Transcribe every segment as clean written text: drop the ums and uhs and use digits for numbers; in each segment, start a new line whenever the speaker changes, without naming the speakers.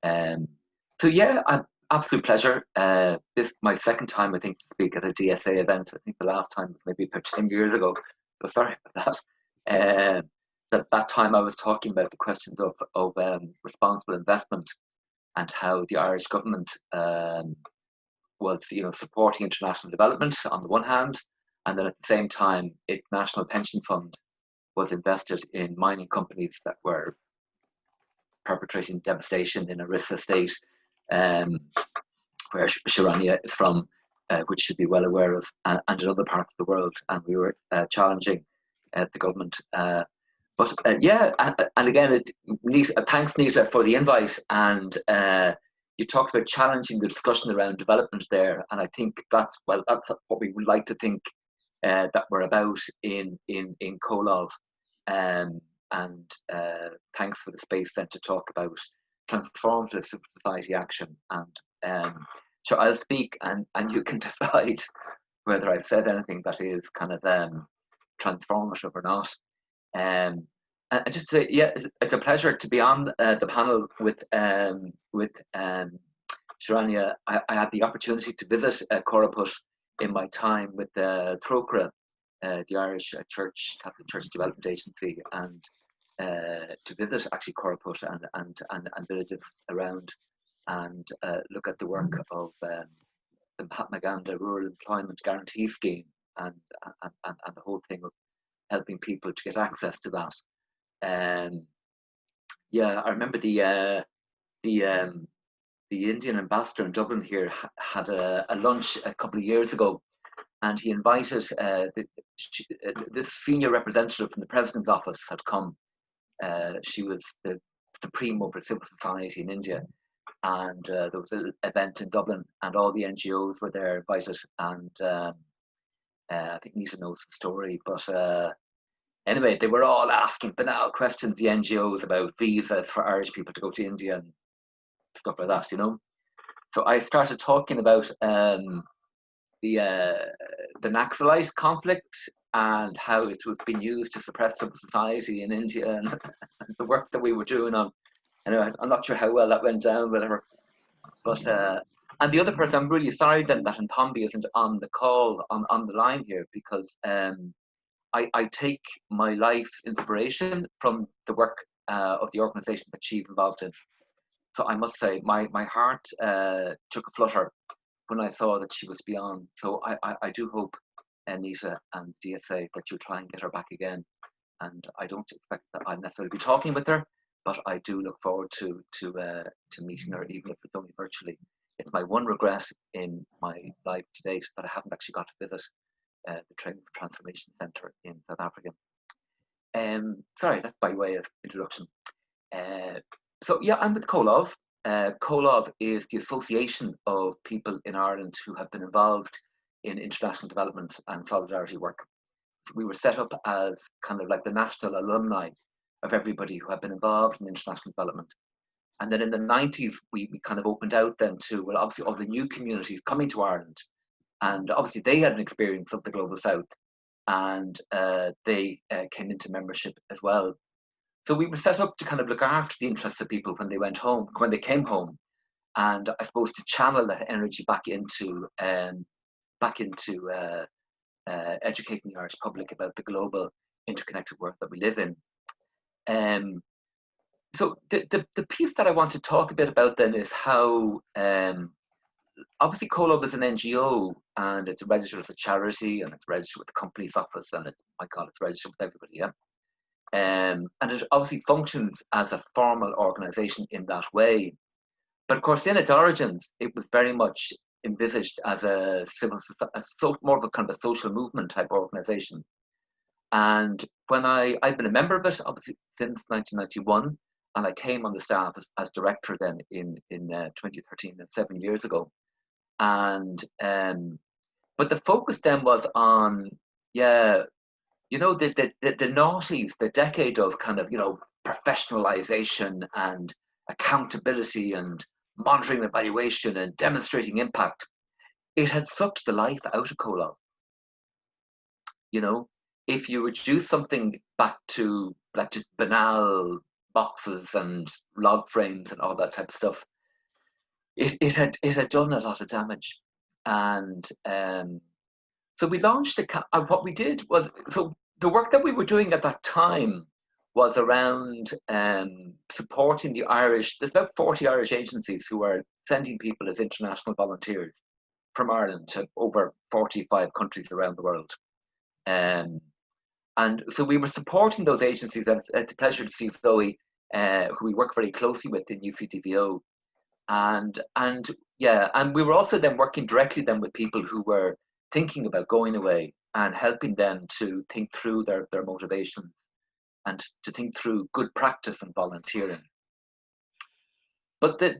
So yeah, absolute pleasure. This my second time, I think, to speak at a DSA event. I think the last time was maybe about 10 years ago. So sorry about that. That time I was talking about the questions of responsible investment and how the Irish government was, supporting international development on the one hand, and then at the same time, its national pension fund was invested in mining companies that were perpetrating devastation in a Orissa state, where Sharanya is from, which should be well aware of, and in other parts of the world. And we were challenging the government. But yeah, and again, Nita, thanks, Nita, for the invite. And you talked about challenging the discussion around development there, and I think that's what we would like to think that we're about in COLOV. And thanks for the space then to talk about transformative civil society action. And so I'll speak, and you can decide whether I've said anything that is kind of transformative or not. And just to say, yeah, it's a pleasure to be on the panel with Sharanya. I had the opportunity to visit Corraput in my time with Trócaire, the Irish Catholic Church Development Agency, and to visit actually Corraput and villages around, and look at the work of the Mahatma Gandhi Rural Employment Guarantee Scheme, and the whole thing of helping people to get access to that. Yeah, I remember the Indian ambassador in Dublin here had a lunch a couple of years ago, and he invited this senior representative from the president's office had come. She was the supreme over civil society in India, and there was an event in Dublin, and all the NGOs were there invited, and I think Nita knows the story, but anyway, they were all asking banal questions, the NGOs, about visas for Irish people to go to India and stuff like that, So I started talking about the Naxalite conflict and how it was being used to suppress civil society in India, and the work that we were doing on. Anyway, I'm not sure how well that went down, whatever. But and the other person, I'm really sorry then that Ntombi isn't on the call, on the line here, because I take my life's inspiration from the work of the organisation that she's involved in. So I must say, my heart took a flutter when I saw that she was beyond. So I do hope, Nita and DSA, that you'll try and get her back again. And I don't expect that I'll necessarily be talking with her, but I do look forward to meeting her, even if it's only virtually. It's my one regret in my life to date that I haven't actually got to visit the Training for Transformation Centre in South Africa. Sorry, that's by way of introduction. So yeah, I'm with COLOV. COLOV is the association of people in Ireland who have been involved in international development and solidarity work. We were set up as kind of like the national alumni of everybody who have been involved in international development. And then in the 90s, we kind of opened out then to, well, obviously all the new communities coming to Ireland. And obviously they had an experience of the Global South, and they came into membership as well. So we were set up to kind of look after the interests of people when they went home, when they came home, and I suppose to channel that energy back into educating the Irish public about the global interconnected world that we live in. So the piece that I want to talk a bit about then is how obviously COLOV is an NGO, and it's registered as a charity, and it's registered with the Companies Office, and it's registered with everybody, yeah. And it obviously functions as a formal organisation in that way. But of course, in its origins, it was very much envisaged as a more of a kind of a social movement type organisation. And when I've been a member of it, obviously, since 1991, and I came on the staff as director then in 2013, and 7 years ago. And but the focus then was on, yeah, the noughties, the decade of kind of, professionalization and accountability and monitoring evaluation and demonstrating impact. It had sucked the life out of COLOV. If you reduce something back to like just banal boxes and log frames and all that type of stuff. It had done a lot of damage, and so we launched what we did was, so the work that we were doing at that time was around supporting the Irish. There's about 40 Irish agencies who are sending people as international volunteers from Ireland to over 45 countries around the world. And so we were supporting those agencies, and it's a pleasure to see Zoe, who we work very closely with in UCTVO. And we were also then working directly then with people who were thinking about going away and helping them to think through their motivations and to think through good practice and volunteering. But the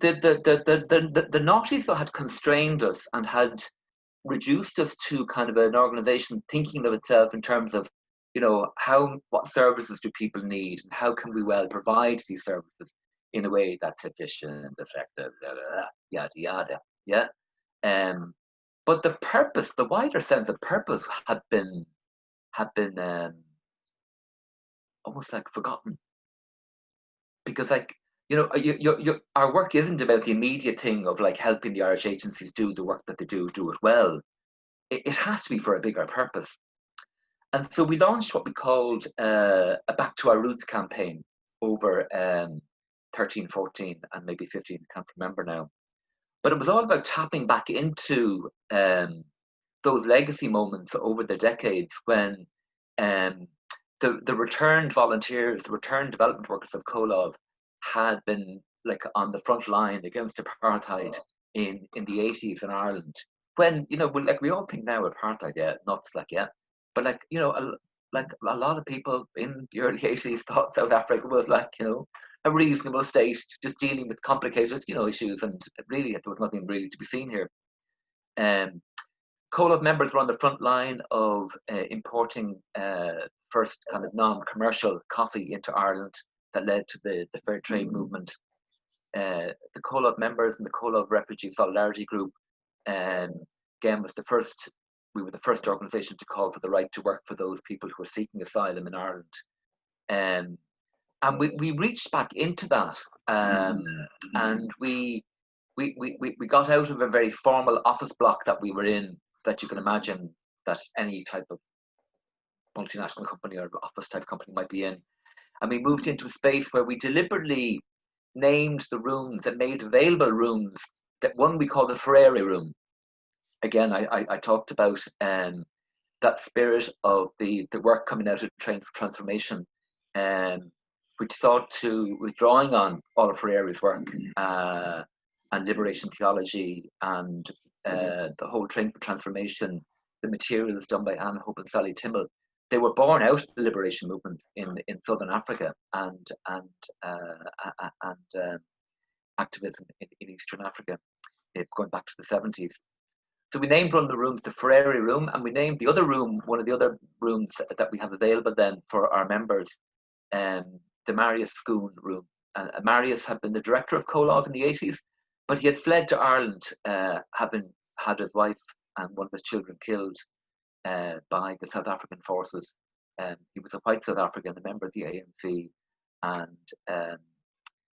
noughties though had constrained us and had reduced us to kind of an organization thinking of itself in terms of, what services do people need and how can we well provide these services in a way that's efficient, effective, yada yada. Yeah. But the purpose, the wider sense of purpose, had been almost like forgotten, because our work isn't about the immediate thing of like helping the Irish agencies do the work that they do it well. It has to be for a bigger purpose. And so we launched what we called a Back to Our Roots campaign over 13, 14, and maybe 15, I can't remember now. But it was all about tapping back into those legacy moments over the decades when the returned volunteers, the returned development workers of Comhairle had been like on the front line against apartheid in the 80s in Ireland. When, we all think now apartheid, yeah, nuts, yeah. But a lot of people in the early 80s thought South Africa was a reasonable state, just dealing with complicated, issues, and really there was nothing really to be seen here. Comhairle members were on the front line of importing first kind of non-commercial coffee into Ireland that led to the fair trade movement. The Comhairle members and the Comhairle Refugee Solidarity Group, again, we were the first organisation to call for the right to work for those people who are seeking asylum in Ireland. And we reached back into that, and we got out of a very formal office block that we were in, that you can imagine that any type of multinational company or office type company might be in. And we moved into a space where we deliberately named the rooms and made available rooms. That one we call the Ferrari room. Again, I talked about that spirit of the work coming out of Train for Transformation, which was drawing on all of Ferrari's work and liberation theology and the whole Train for Transformation, the materials done by Anne Hope and Sally Timmel. They were born out of the liberation movement in Southern Africa and activism in Eastern Africa, going back to the 70s. So we named one of the rooms the Ferrari room, and we named the other room, one of the other rooms that we have available then for our members, the Marius Schoon room. And Marius had been the director of Comhairle in the 80s, but he had fled to Ireland, having had his wife and one of his children killed by the South African forces. He was a white South African, a member of the ANC, and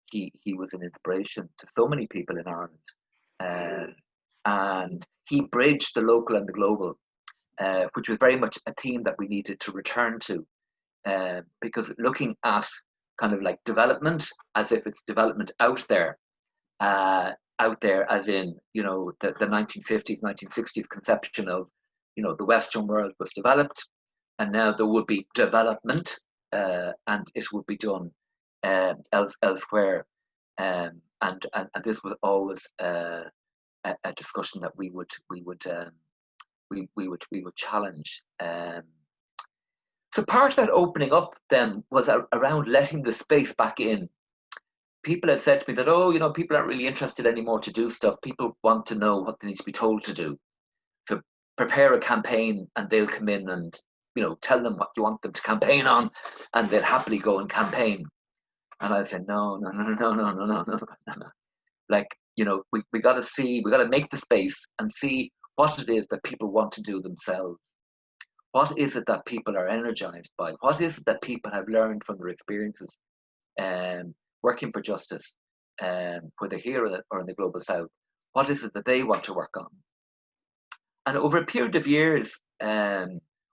he was an inspiration to so many people in Ireland. And he bridged the local and the global, which was very much a theme that we needed to return to, because looking at kind of like development as if it's development out there as in, the 1950s, 1960s conception of, the Western world was developed, and now there would be development, and it would be done elsewhere, and this was always a discussion that we would challenge. So part of that opening up then was around letting the space back in. People had said to me that, people aren't really interested anymore to do stuff. People want to know what they need to be told to do. So prepare a campaign and they'll come in and, tell them what you want them to campaign on, and they'll happily go and campaign. And I said, no. Like, we got to make the space and see what it is that people want to do themselves. What is it that people are energized by? What is it that people have learned from their experiences? working for justice, whether here or in the global south, what is it that they want to work on? And over a period of years,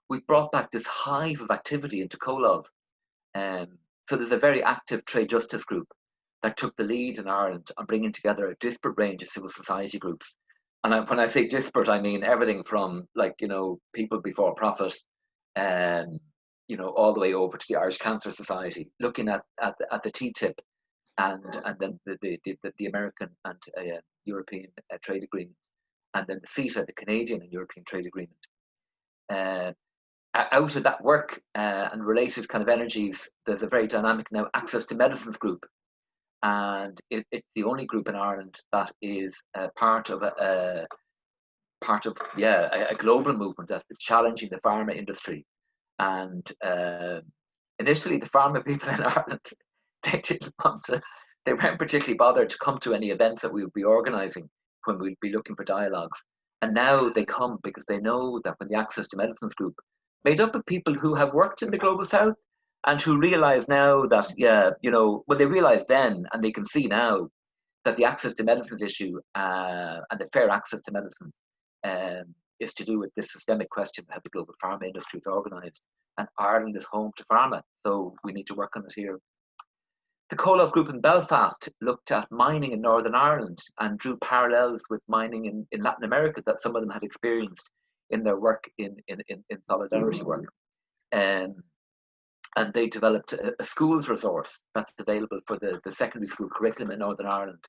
we've brought back this hive of activity into Colov. So there's a very active trade justice group that took the lead in Ireland on bringing together a disparate range of civil society groups. And when I say disparate, I mean everything from, like, people before profit, all the way over to the Irish Cancer Society, looking at the TTIP and then the American and European trade agreement, and then the CETA, the Canadian and European trade agreement. Out of that work and related kind of energies, there's a very dynamic now Access to Medicines group, and it's the only group in Ireland that is part of a global movement that is challenging the pharma industry. And initially, the pharma people in Ireland, they weren't particularly bothered to come to any events that we would be organising when we'd be looking for dialogues. And now they come because they know that when the Access to Medicines group, made up of people who have worked in the global south and who realise now that, they realised then and they can see now that the access to medicines issue and the fair access to medicine is to do with this systemic question of how the global pharma industry is organised. And Ireland is home to pharma, so we need to work on it here. The Colov group in Belfast looked at mining in Northern Ireland and drew parallels with mining in Latin America that some of them had experienced in their work in solidarity work. And they developed a schools resource that's available for the secondary school curriculum in Northern Ireland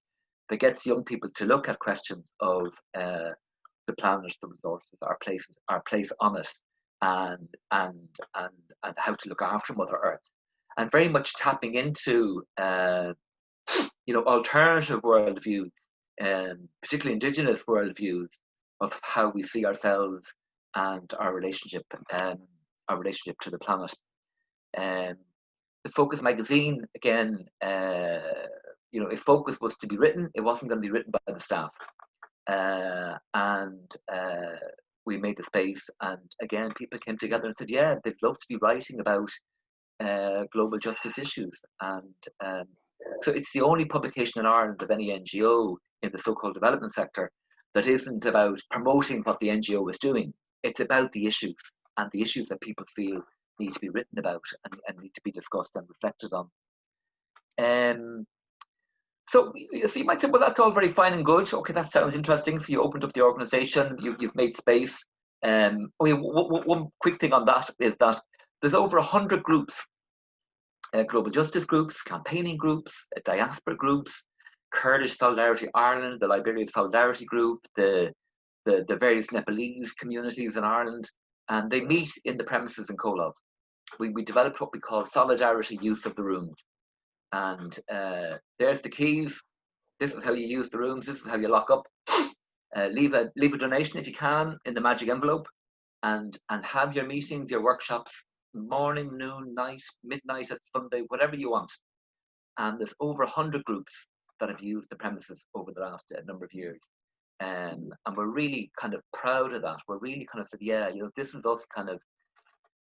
that gets young people to look at questions of the planet, the resources, our place on it, and how to look after Mother Earth. And very much tapping into alternative worldviews, particularly Indigenous worldviews, of how we see ourselves and our relationship to the planet. The Focus magazine, again, if Focus was to be written, it wasn't going to be written by the staff, and we made the space, and again, people came together and said, yeah, they'd love to be writing about global justice issues. And so it's the only publication in Ireland of any NGO in the so-called development sector that isn't about promoting what the NGO is doing. It's about the issues, and the issues that people feel need to be written about and need to be discussed and reflected on. So you might say, well, that's all very fine and good. Okay, that sounds interesting. So you opened up the organisation, you've made space. One quick thing on that is that there's over 100 groups, global justice groups, campaigning groups, diaspora groups, Kurdish Solidarity Ireland, the Liberia Solidarity Group, the various Nepalese communities in Ireland, and they meet in the premises in Colov. We developed what we call solidarity use of the rooms. And there's the keys. This is how you use the rooms. This is how you lock up. Leave a donation if you can in the magic envelope, and have your meetings, your workshops, morning, noon, night, midnight, at Sunday, whatever you want. And there's over 100 groups that have used the premises over the last number of years. And we're really kind of proud of that. We're really kind of said, yeah, this is us kind of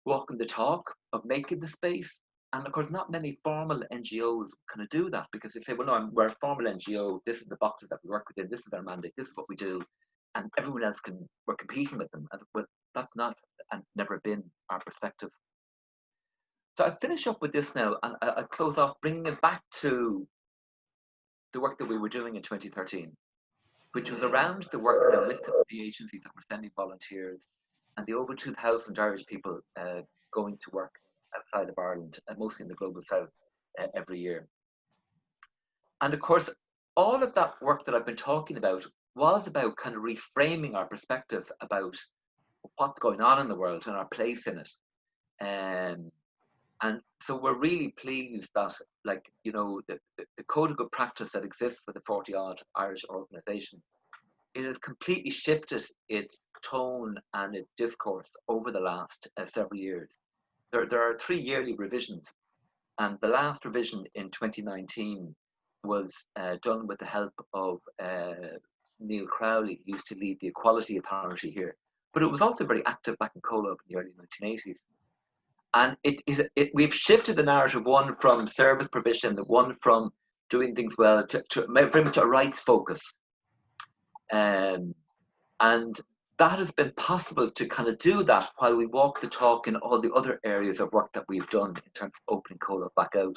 walking the talk of making the space. And of course, not many formal NGOs kind of do that, because they say, well, no, we're a formal NGO. This is the boxes that we work within. This is our mandate. This is what we do. And everyone else we're competing with them. And well, that's not and never been our perspective. So I'll finish up with this now, and I'll close off bringing it back to the work that we were doing in 2013, which was around the work with the agencies that were sending volunteers and the over 2,000 Irish people going to work outside of Ireland, mostly in the global south, every year. And of course, all of that work that I've been talking about was about kind of reframing our perspective about what's going on in the world and our place in it. And so we're really pleased that, like, the code of good practice that exists for the 40-odd Irish organisation, it has completely shifted its tone and its discourse over the last several years. There are 3 yearly revisions, and the last revision in 2019 was done with the help of Neil Crowley, who used to lead the Equality Authority here. But it was also very active back in Colov in the early 1980s. And we've shifted the narrative, one from service provision, one from doing things well, to very much a rights focus. And that has been possible to kind of do that while we walk the talk in all the other areas of work that we've done in terms of opening COLA back out.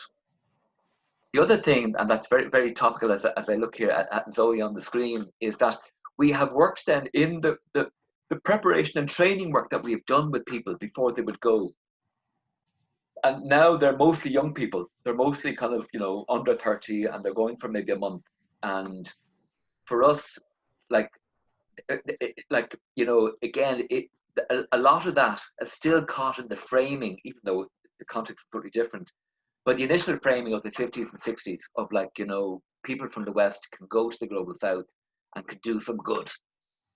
The other thing, and that's very, very topical as I look here at Zoe on the screen, is that we have worked then in the preparation and training work that we've done with people before they would go. And now they're mostly young people. They're mostly kind of, under 30, and they're going for maybe a month. And for us, again, a lot of that is still caught in the framing, even though the context is totally different. But the initial framing of the 50s and 60s of people from the West can go to the global South and can do some good,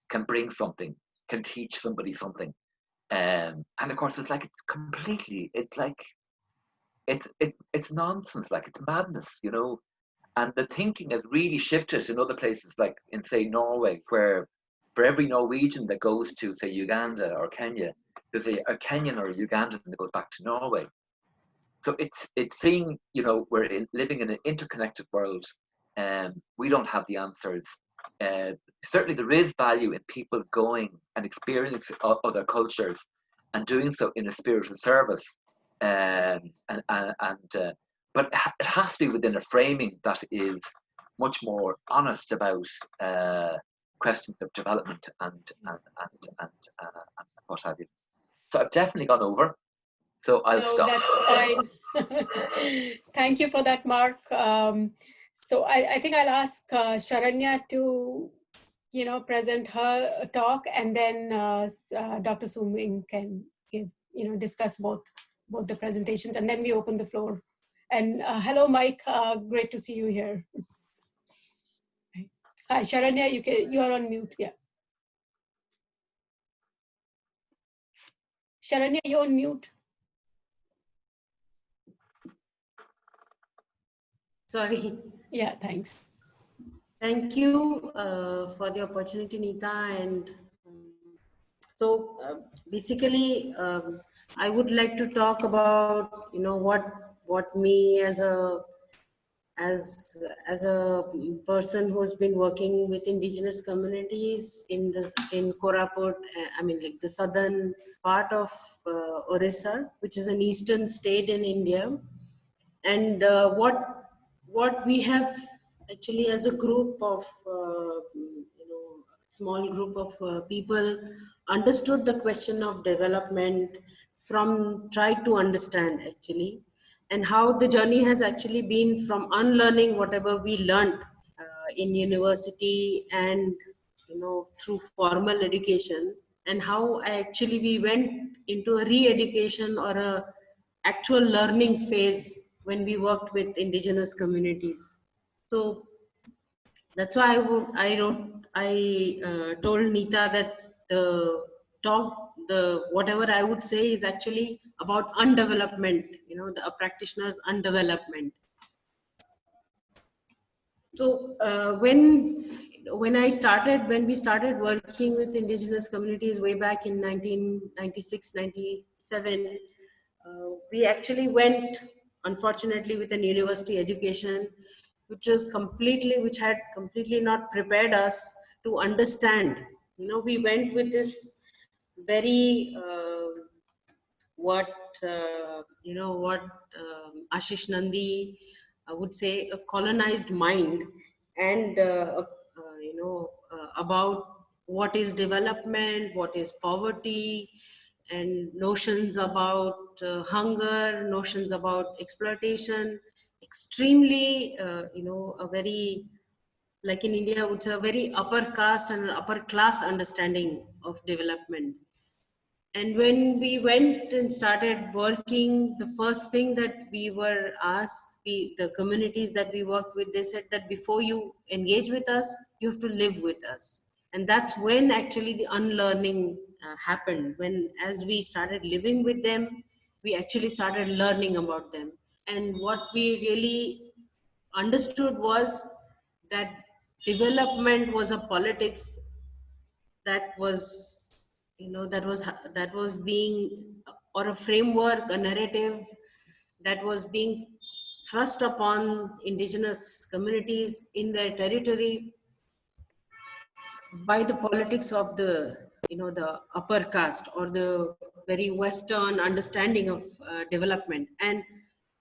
can bring something, can teach somebody something. And of course, it's completely, it's nonsense, it's madness, And the thinking has really shifted in other places, like in, say, Norway, where for every Norwegian that goes to, say, Uganda or Kenya, there's a Kenyan or a Ugandan that goes back to Norway. So it's seeing, we're living in an interconnected world, and we don't have the answers. Certainly there is value in people going and experiencing other cultures and doing so in a spirit of service. But it has to be within a framing that is much more honest about questions of development and what have you. So I've definitely gone over. So I'll stop.
That's fine. Thank you for that, Mark. So I think I'll ask Sharanya to, present her talk, and then Dr. Sum-Ming can discuss both the presentations, and then we open the floor. And hello, Mike. Great to see you here. Hi, Sharanya. You are on mute. Yeah. Sharanya, you're on mute.
Sorry.
Yeah, thanks.
Thank you for the opportunity, Nita. And so basically, I would like to talk about, what me as a person who's been working with indigenous communities in Koraput, the southern part of Orissa, which is an eastern state in India. And what we have actually as a group of, small group of people understood the question of development tried to understand actually, and how the journey has actually been from unlearning whatever we learned in university and, through formal education, and how actually we went into a re-education or a actual learning phase when we worked with indigenous communities. So that's why I told Nita that whatever I would say is actually about undevelopment, the practitioner's undevelopment. So when we started working with indigenous communities way back in 1996, 97, we actually went, unfortunately, with an university education which had completely not prepared us to understand. We went with this very Ashish Nandi would say, a colonized mind, and about what is development, what is poverty, and notions about hunger, notions about exploitation. Extremely, a very, like in India, it's a very upper caste and upper class understanding of development. And when we went and started working, the first thing that we were asked, the communities that we worked with, they said that before you engage with us, you have to live with us. And that's when actually the unlearning happened. When, as we started living with them, we actually started learning about them. And what we really understood was that development was a politics that was being or a framework, a narrative that was being thrust upon indigenous communities in their territory by the politics of the, the upper caste or the very Western understanding of development. And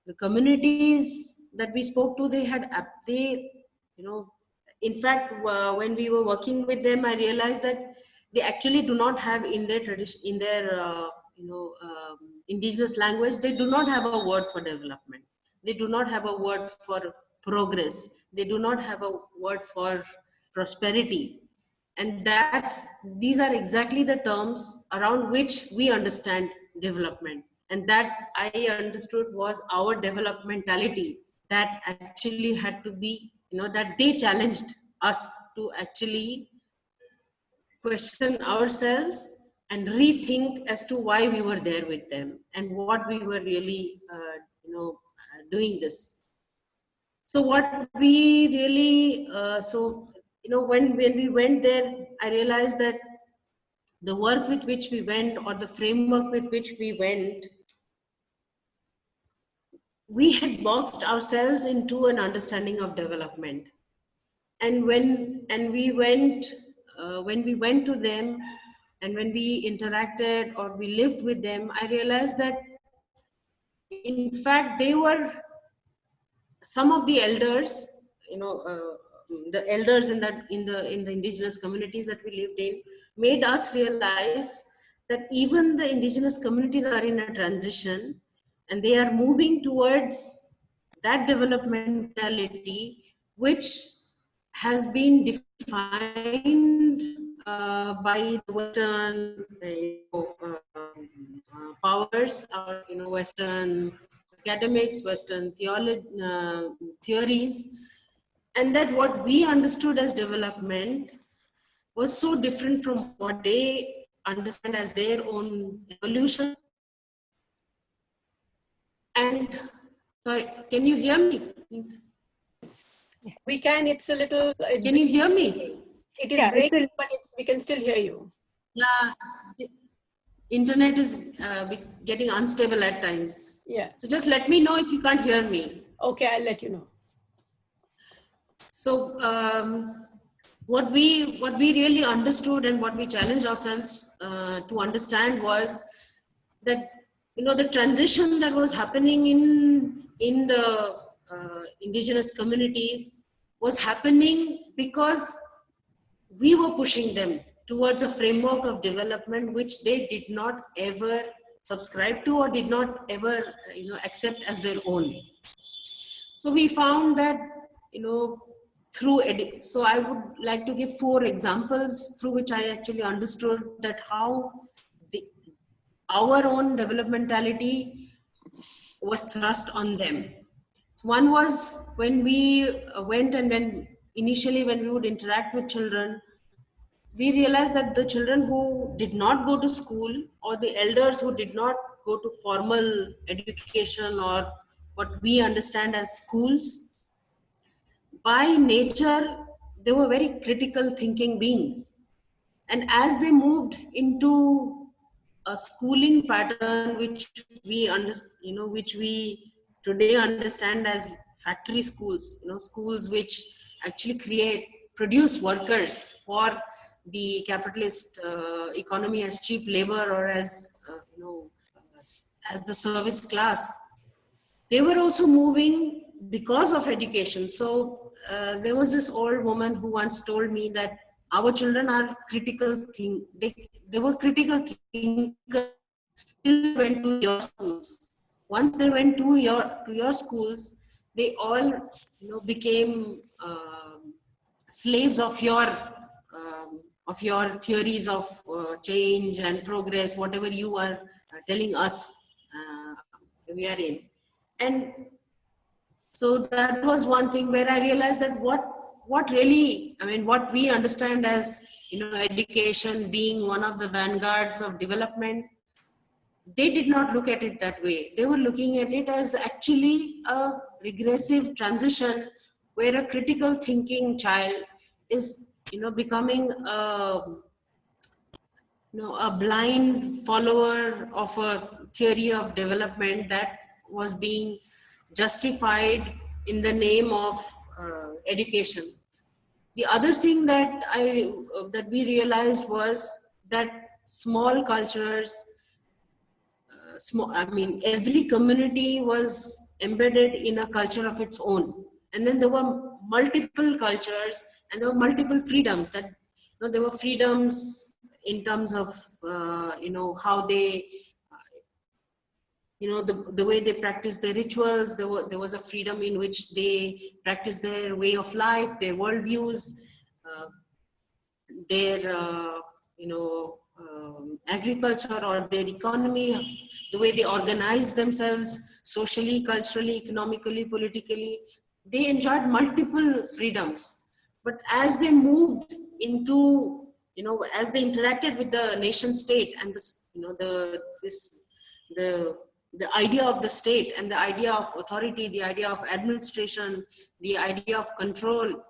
the communities that we spoke to, in fact, when we were working with them, I realized that they actually do not have in their tradition, in their indigenous language, they do not have a word for development. They do not have a word for progress. They do not have a word for prosperity. And these are exactly the terms around which we understand development. And that I understood was our developmentality that actually had to be, that they challenged us to actually question ourselves and rethink as to why we were there with them and what we were really, doing this. So what we really, when we went there, I realized that the work with which we went or the framework with which we went, we had boxed ourselves into an understanding of development. And when we went to them and when we interacted or we lived with them, I realized that in fact they were some of the elders, the elders in the indigenous communities that we lived in, made us realize that even the indigenous communities are in a transition and they are moving towards that developmentality which has been defined by the Western powers, or Western academics, Western theories, and that what we understood as development was so different from what they understand as their own evolution. And sorry, can you hear me?
We can. It's a little.
Can you hear me?
It is breaking, but we can still hear you.
Yeah, internet is getting unstable at times.
Yeah.
So just let me know if you can't hear me.
Okay, I'll let you know.
So what we really understood and what we challenged ourselves to understand was that the transition that was happening in the indigenous communities was happening because we were pushing them towards a framework of development which they did not ever subscribe to or did not ever accept as their own. So we found that so I would like to give 4 examples through which I actually understood that how our own developmentality was thrust on them. One was when we went and initially when we would interact with children, we realized that the children who did not go to school or the elders who did not go to formal education or what we understand as schools, by nature, they were very critical thinking beings. And as they moved into a schooling pattern, which we today understand as factory schools, schools which actually produce workers for the capitalist economy as cheap labor or as the service class. They were also moving because of education. So there was this old woman who once told me that our children are critical they were critical thinkers till they went to your schools. Once they went to your schools, they all became slaves of your theories of change and progress, whatever you are telling us we are in. And so that was one thing where I realized that what really, what we understand as, education being one of the vanguards of development, they did not look at it that way. They were looking at it as actually a regressive transition where a critical thinking child is, becoming a blind follower of a theory of development that was being justified in the name of education. The other thing that we realized was that small cultures, every community was embedded in a culture of its own, and then there were multiple cultures and there were multiple freedoms. That there were freedoms in terms of how they the way they practice their rituals. There was a freedom in which they practice their way of life, their worldviews, their agriculture or their economy, the way they organize themselves socially, culturally, economically, politically. They enjoyed multiple freedoms. But as they moved into, as they interacted with the nation state and the idea of the state and the idea of authority, the idea of administration, the idea of control,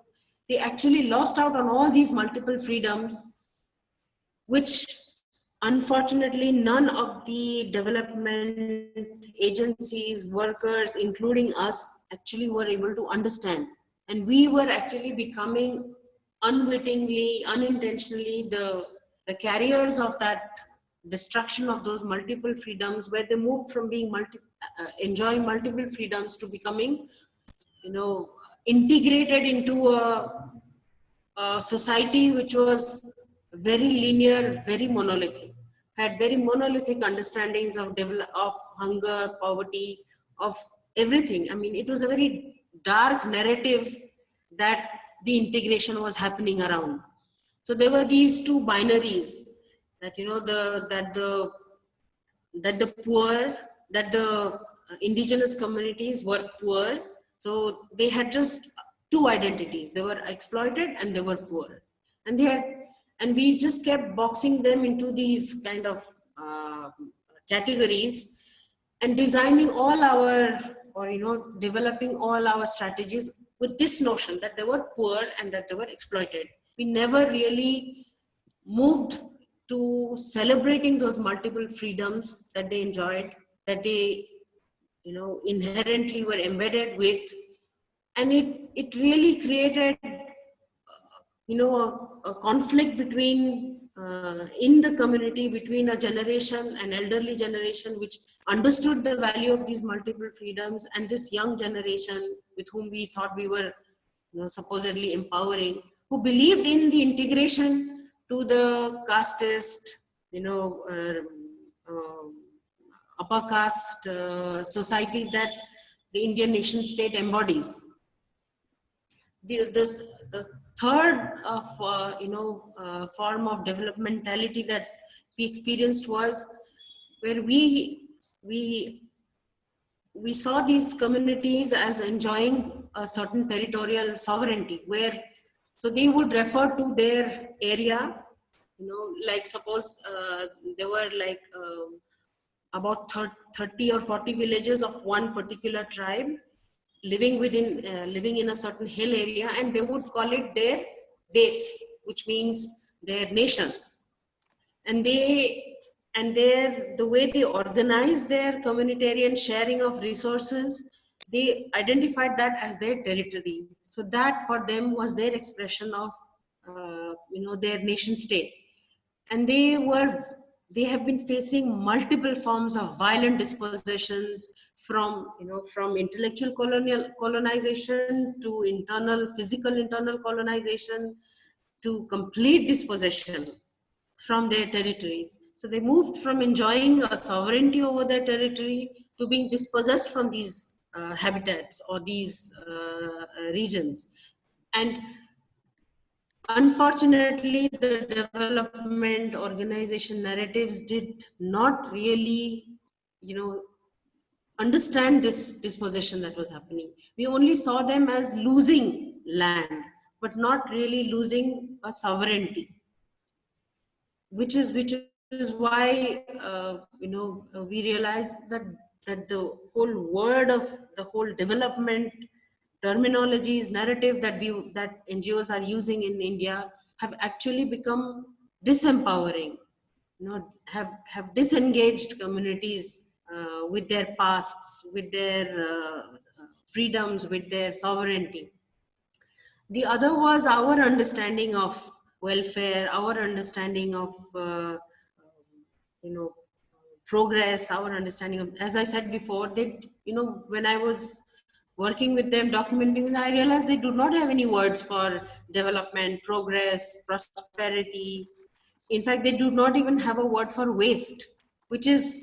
they actually lost out on all these multiple freedoms, which unfortunately none of the development agencies, workers, including us, actually were able to understand. And we were actually becoming unwittingly, unintentionally, the carriers of that destruction of those multiple freedoms, where they moved from being enjoying multiple freedoms to becoming, integrated into a society which was very linear, very monolithic, had very monolithic understandings of hunger, poverty, of everything. It was a very dark narrative that the integration was happening around. So there were these two binaries, that the indigenous communities were poor. So they had just two identities. They were exploited and they were poor. And we just kept boxing them into these kind of categories and designing all developing all our strategies with this notion that they were poor and that they were exploited. We never really moved to celebrating those multiple freedoms that they enjoyed, that they inherently were embedded with. And it really created a conflict between in the community, between a generation, an elderly generation which understood the value of these multiple freedoms, and this young generation with whom we thought we were supposedly empowering, who believed in the integration to the casteist, upper caste society that the Indian nation state embodies. The third form of developmentality that we experienced was where we saw these communities as enjoying a certain territorial sovereignty, so they would refer to their area, like suppose there were like about 30 or 40 villages of one particular tribe living in a certain hill area, and they would call it their base, which means their nation. And the way they organize their communitarian sharing of resources, they identified that as their territory. So that for them was their expression of their nation state. And they have been facing multiple forms of violent dispossessions, from intellectual colonization to physical internal colonization, to complete dispossession from their territories. So they moved from enjoying a sovereignty over their territory to being dispossessed from these habitats or these regions. And unfortunately, the development organization narratives did not really, understand this dispossession that was happening. We only saw them as losing land, but not really losing a sovereignty, which is why we realize that the whole word of the whole development terminologies, narrative that NGOs are using in India have actually become disempowering. have disengaged communities with their pasts, with their freedoms, with their sovereignty. The other was our understanding of welfare, our understanding of progress, our understanding of, as I said before, that when I was working with them, documenting, I realized they do not have any words for development, progress, prosperity. In fact, they do not even have a word for waste, which is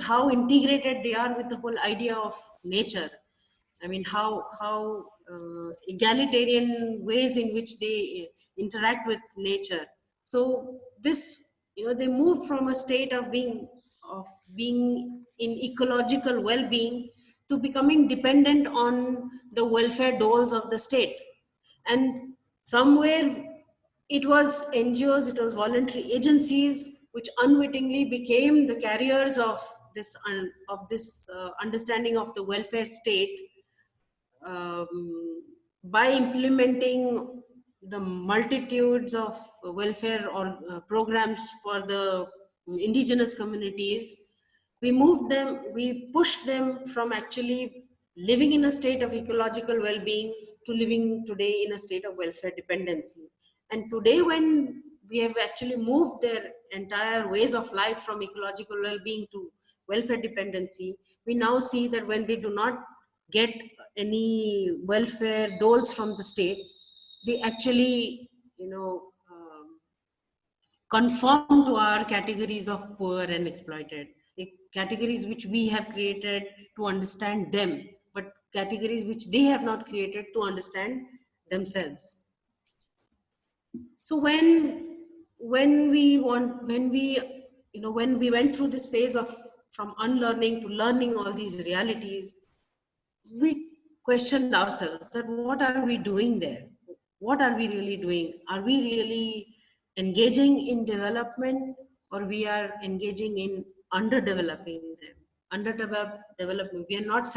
how integrated they are with the whole idea of nature. I mean, how egalitarian ways in which they interact with nature. So this, they moved from a state of being in ecological well-being to becoming dependent on the welfare doles of the state. And somewhere it was NGOs, it was voluntary agencies which unwittingly became the carriers of this understanding of the welfare state, by implementing the multitudes of welfare or programs for the indigenous communities. We pushed them from actually living in a state of ecological well-being to living today in a state of welfare dependency. And today, when we have actually moved their entire ways of life from ecological well-being to welfare dependency, we now see that when they do not get any welfare doles from the state, they actually, conform to our categories of poor and exploited, categories which we have created to understand them, but categories which they have not created to understand themselves. So when we went through this phase of from unlearning to learning all these realities, we questioned ourselves that what are we doing there? What are we really doing? Are we really engaging in development, or we are engaging in underdeveloping them? Underdevelopment. We are not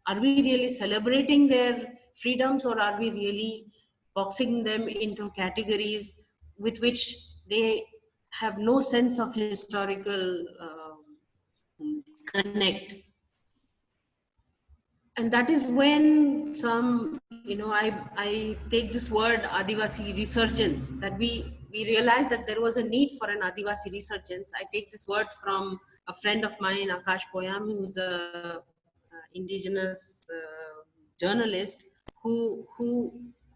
are we really celebrating their freedoms, or are we really boxing them into categories with which they have no sense of historical connect? And that is when I take this word Adivasi resurgence, that we realized that there was a need for an Adivasi resurgence. I take this word from a friend of mine, Akash Poyam, who's a indigenous journalist who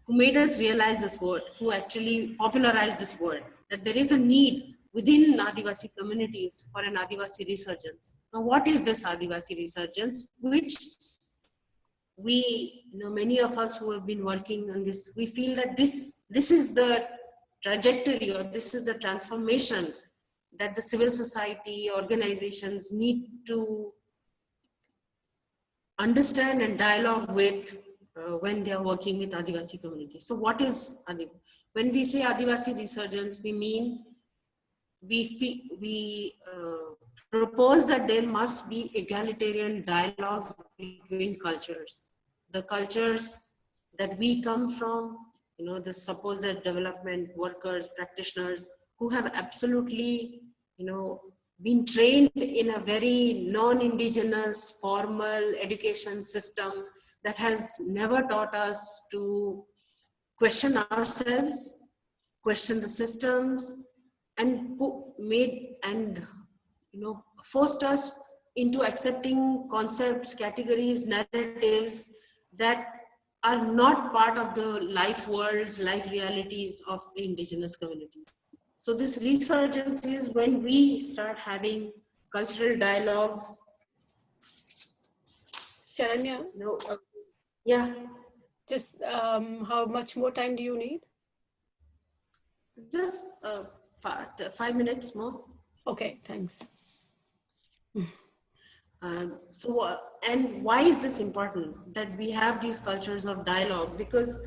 made us realize this word, who actually popularized this word, that there is a need within Adivasi communities for an Adivasi resurgence. Now, what is this Adivasi resurgence? Which we, many of us who have been working on this, we feel that this is the trajectory, or this is the transformation that the civil society organizations need to understand and dialogue with when they are working with Adivasi communities. So what is Adivasi? When we say Adivasi resurgence, we mean we propose that there must be egalitarian dialogues between cultures. The cultures that we come from, the supposed development workers, practitioners who have absolutely, been trained in a very non-indigenous formal education system that has never taught us to question ourselves, question the systems, and forced us into accepting concepts, categories, narratives that are not part of the life worlds, life realities of the indigenous community. So this resurgence is when we start having cultural dialogues.
Sharanya?
Yeah.
Just how much more time do you need?
Just 5 minutes more.
Okay, thanks.
And why is this important that we have these cultures of dialogue? Because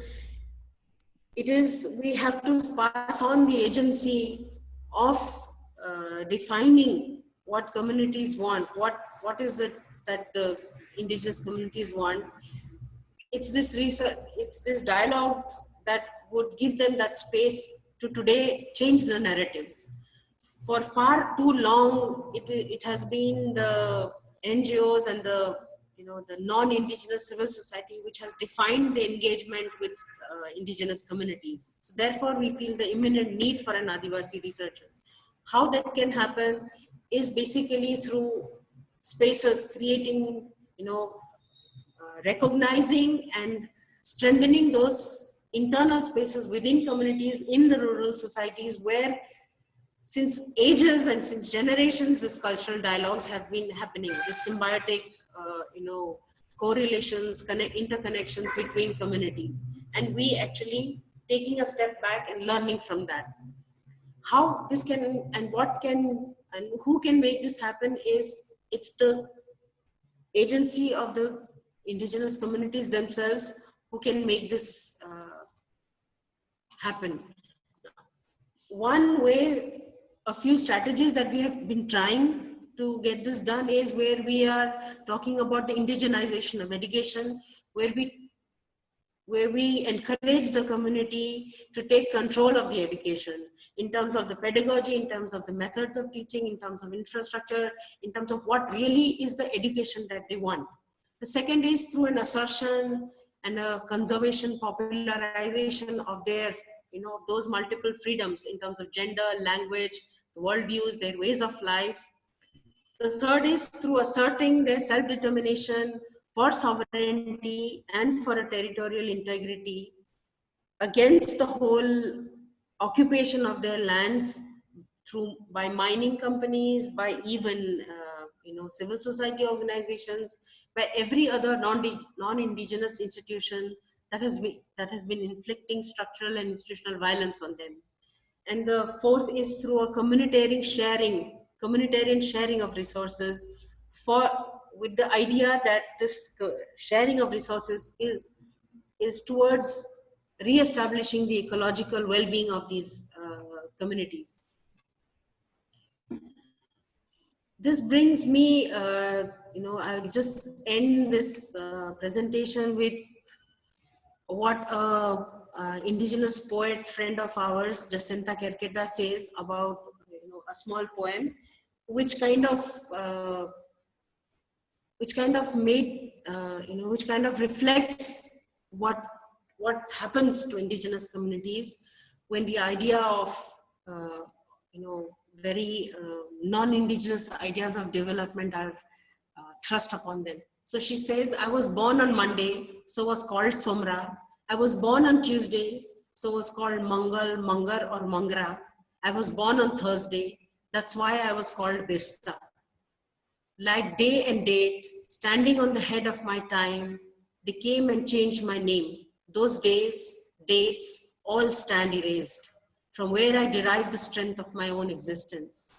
we have to pass on the agency of defining what communities want, what is it that the indigenous communities want. It's this research, it's this dialogues that would give them that space to today change the narratives. for far too long, it has been the NGOs and the non-indigenous civil society which has defined the engagement with indigenous communities. So therefore, we feel the imminent need for an Adivasi resurgence. How that can happen is basically through spaces, creating, recognizing and strengthening those internal spaces within communities in the rural societies where since ages and since generations, this cultural dialogues have been happening, this symbiotic, correlations, interconnections between communities. And we actually taking a step back and learning from that. How this can and what can and who can make this happen it's the agency of the indigenous communities themselves who can make this happen. One way, a few strategies that we have been trying to get this done is where we are talking about the indigenization of education, where we encourage the community to take control of the education in terms of the pedagogy, in terms of the methods of teaching, in terms of infrastructure, in terms of what really is the education that they want. The second is through an assertion and a conservation, popularization of their, those multiple freedoms in terms of gender, language, the worldviews, their ways of life. The third is through asserting their self-determination for sovereignty and for a territorial integrity against the whole occupation of their lands by mining companies, by even civil society organizations, by every other non-indigenous institution that has been inflicting structural and institutional violence on them. And the fourth is through a communitarian sharing of resources with the idea that this sharing of resources is towards re-establishing the ecological well-being of these communities. This brings me, I'll just end this presentation with what indigenous poet friend of ours, Jacinta Kerketa, says about a small poem, which kind of reflects what happens to indigenous communities when the idea of very non-indigenous ideas of development are thrust upon them. So she says, I was born on Monday, so was called Somra. I was born on Tuesday, so was called Mangal, Mangar or Mangra. I was born on Thursday, that's why I was called Birsta. Like day and date, standing on the head of my time, they came and changed my name. Those days, dates, all stand erased from where I derived the strength of my own existence.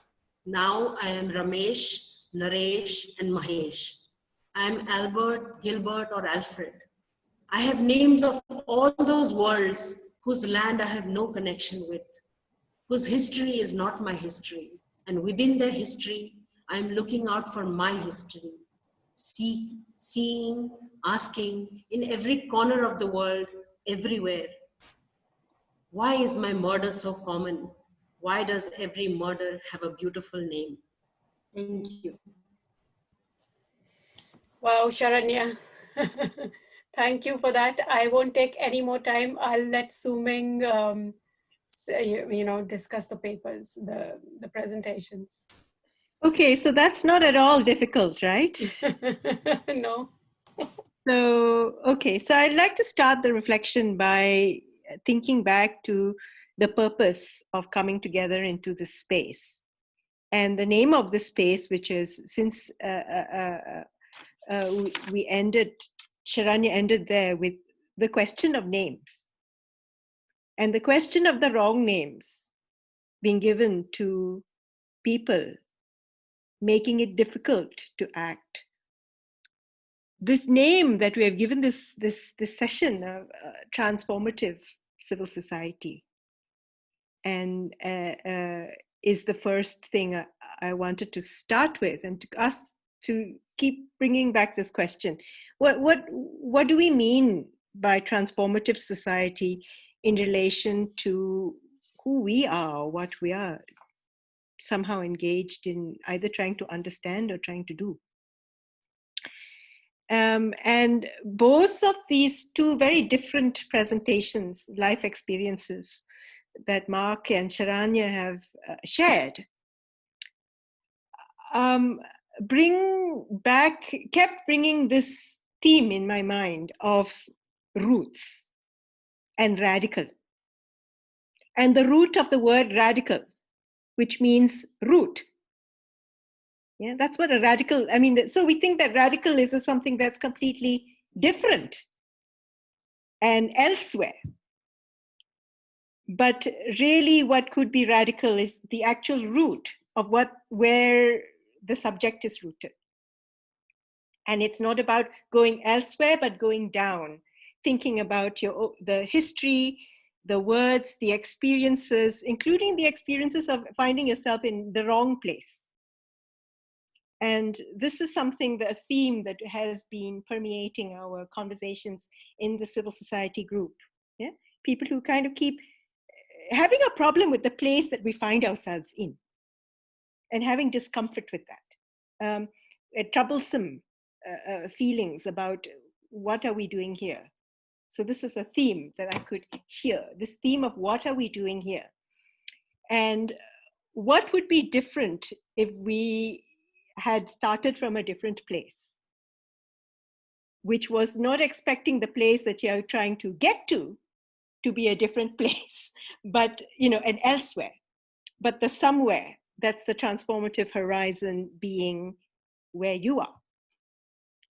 Now I am Ramesh, Naresh, and Mahesh. I am Albert, Gilbert, or Alfred. I have names of all those worlds whose land I have no connection with, whose history is not my history. And within their history, I am looking out for my history, seeing, asking in every corner of the world, everywhere. Why is my murder so common? Why does every murder have a beautiful name? Thank you.
Wow, Sharanya. Thank you for that. I won't take any more time. I'll let Sum-Ming, discuss the papers, the presentations.
Okay, so that's not at all difficult, right?
No.
So I'd like to start the reflection by thinking back to the purpose of coming together into this space. And the name of this space, which is, since we ended, Sharanya ended there with the question of names. And the question of the wrong names being given to people, making it difficult to act. This name that we have given this session of Transformative Civil Society, and is the first thing I wanted to start with, and to ask to keep bringing back this question. What do we mean by transformative society in relation to who we are, what we are somehow engaged in either trying to understand or trying to do. And both of these two very different presentations, life experiences that Mark and Sharanya have shared, kept bringing this theme in my mind of roots and radical. And the root of the word radical, which means root. Yeah, that's what a radical, I mean, so we think that radical is something that's completely different and elsewhere. But really what could be radical is the actual root of where the subject is rooted. And it's not about going elsewhere, but going down, thinking about the history, the words, the experiences, including the experiences of finding yourself in the wrong place. And this is a theme that has been permeating our conversations in the civil society group. Yeah? People who kind of keep having a problem with the place that we find ourselves in and having discomfort with that. Troublesome feelings about what are we doing here. So this is a theme that I could hear, this theme of what are we doing here? And what would be different if we had started from a different place, which was not expecting the place that you're trying to get to be a different place, but, and elsewhere, but the somewhere, that's the transformative horizon being where you are.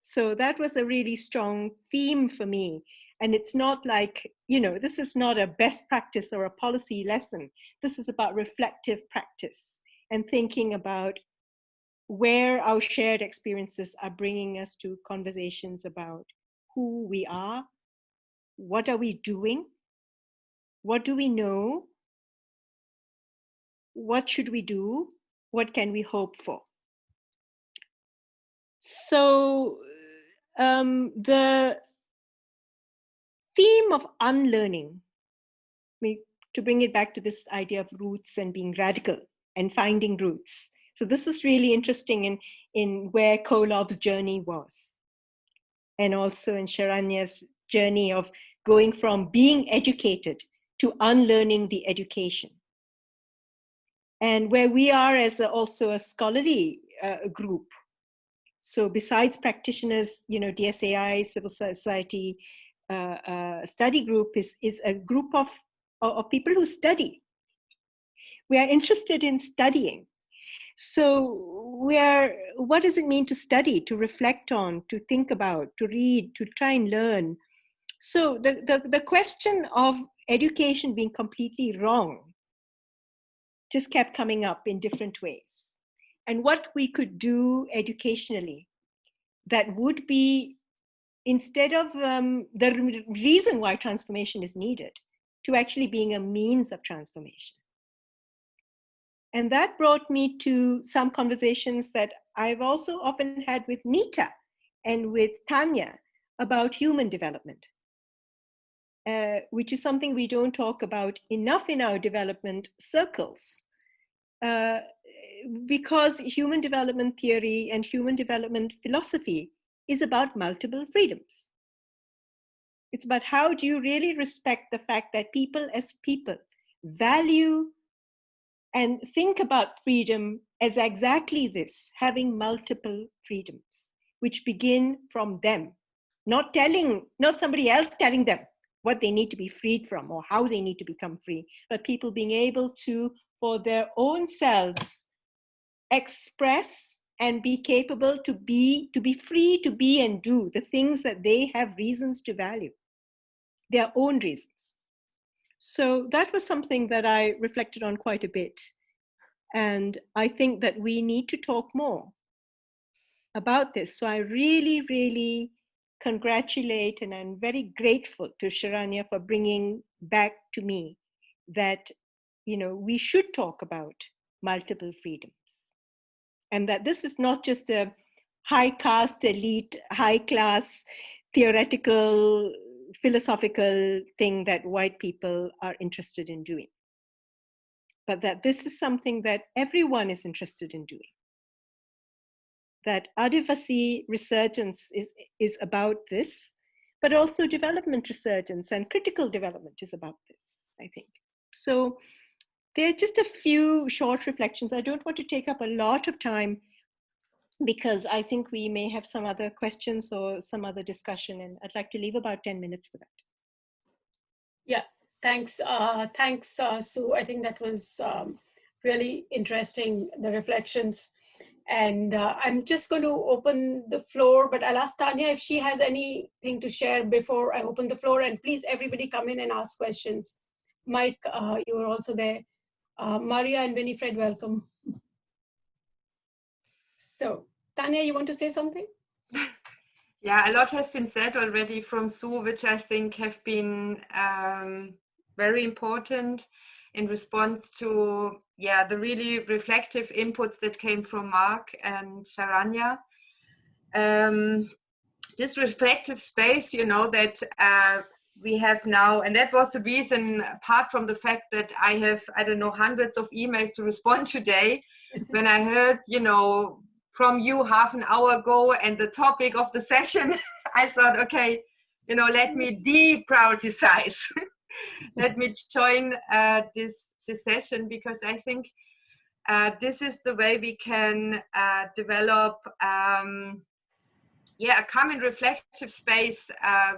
So that was a really strong theme for me. And it's not like, this is not a best practice or a policy lesson. This is about reflective practice and thinking about where our shared experiences are bringing us to conversations about who we are, what are we doing, what do we know, what should we do, what can we hope for. So the theme of unlearning, to bring it back to this idea of roots and being radical and finding roots. So this is really interesting in where Kolov's journey was. And also in Sharanya's journey of going from being educated to unlearning the education. And where we are as also a scholarly group. So besides practitioners, DSAI, Civil Society Study Group is a group of people who study. We are interested in studying. So what does it mean to study, to reflect on, to think about, to read, to try and learn? So the question of education being completely wrong just kept coming up in different ways. And what we could do educationally that would be, instead of the reason why transformation is needed, to actually being a means of transformation. And that brought me to some conversations that I've also often had with Nita and with Tanya about human development, which is something we don't talk about enough in our development circles, because human development theory and human development philosophy is about multiple freedoms. It's about how do you really respect the fact that people as people value and think about freedom as exactly this, having multiple freedoms, which begin from them, not somebody else telling them what they need to be freed from or how they need to become free, but people being able to, for their own selves, express and be capable to be free to be and do the things that they have reasons to value, their own reasons. So that was something that I reflected on quite a bit. And I think that we need to talk more about this. So I really, really congratulate and I'm very grateful to Sharanya for bringing back to me that, we should talk about multiple freedoms. And that this is not just a high caste, elite, high class, theoretical, philosophical thing that white people are interested in doing. but that this is something that everyone is interested in doing. That Adivasi resurgence is about this, but also development resurgence and critical development is about this, I think. So there are just a few short reflections. I don't want to take up a lot of time because I think we may have some other questions or some other discussion, and I'd like to leave about 10 minutes for that.
Yeah, thanks. Thanks, Sue. I think that was really interesting, the reflections. And I'm just going to open the floor, but I'll ask Tanya if she has anything to share before I open the floor. And please, everybody come in and ask questions. Mike, you are also there. Maria and Winifred, welcome. So, Tanya, you want to say something?
Yeah, a lot has been said already from Sue, which I think have been very important in response to, yeah, the really reflective inputs that came from Mark and Sharanya. This reflective space, you know, that we have now, and that was the reason, apart from the fact that I have, I don't know, hundreds of emails to respond today, when I heard, you know, from you half an hour ago and the topic of the session, I thought, okay, you know, let me deprioritize. Let me join this session, because I think this is the way we can develop a common reflective space,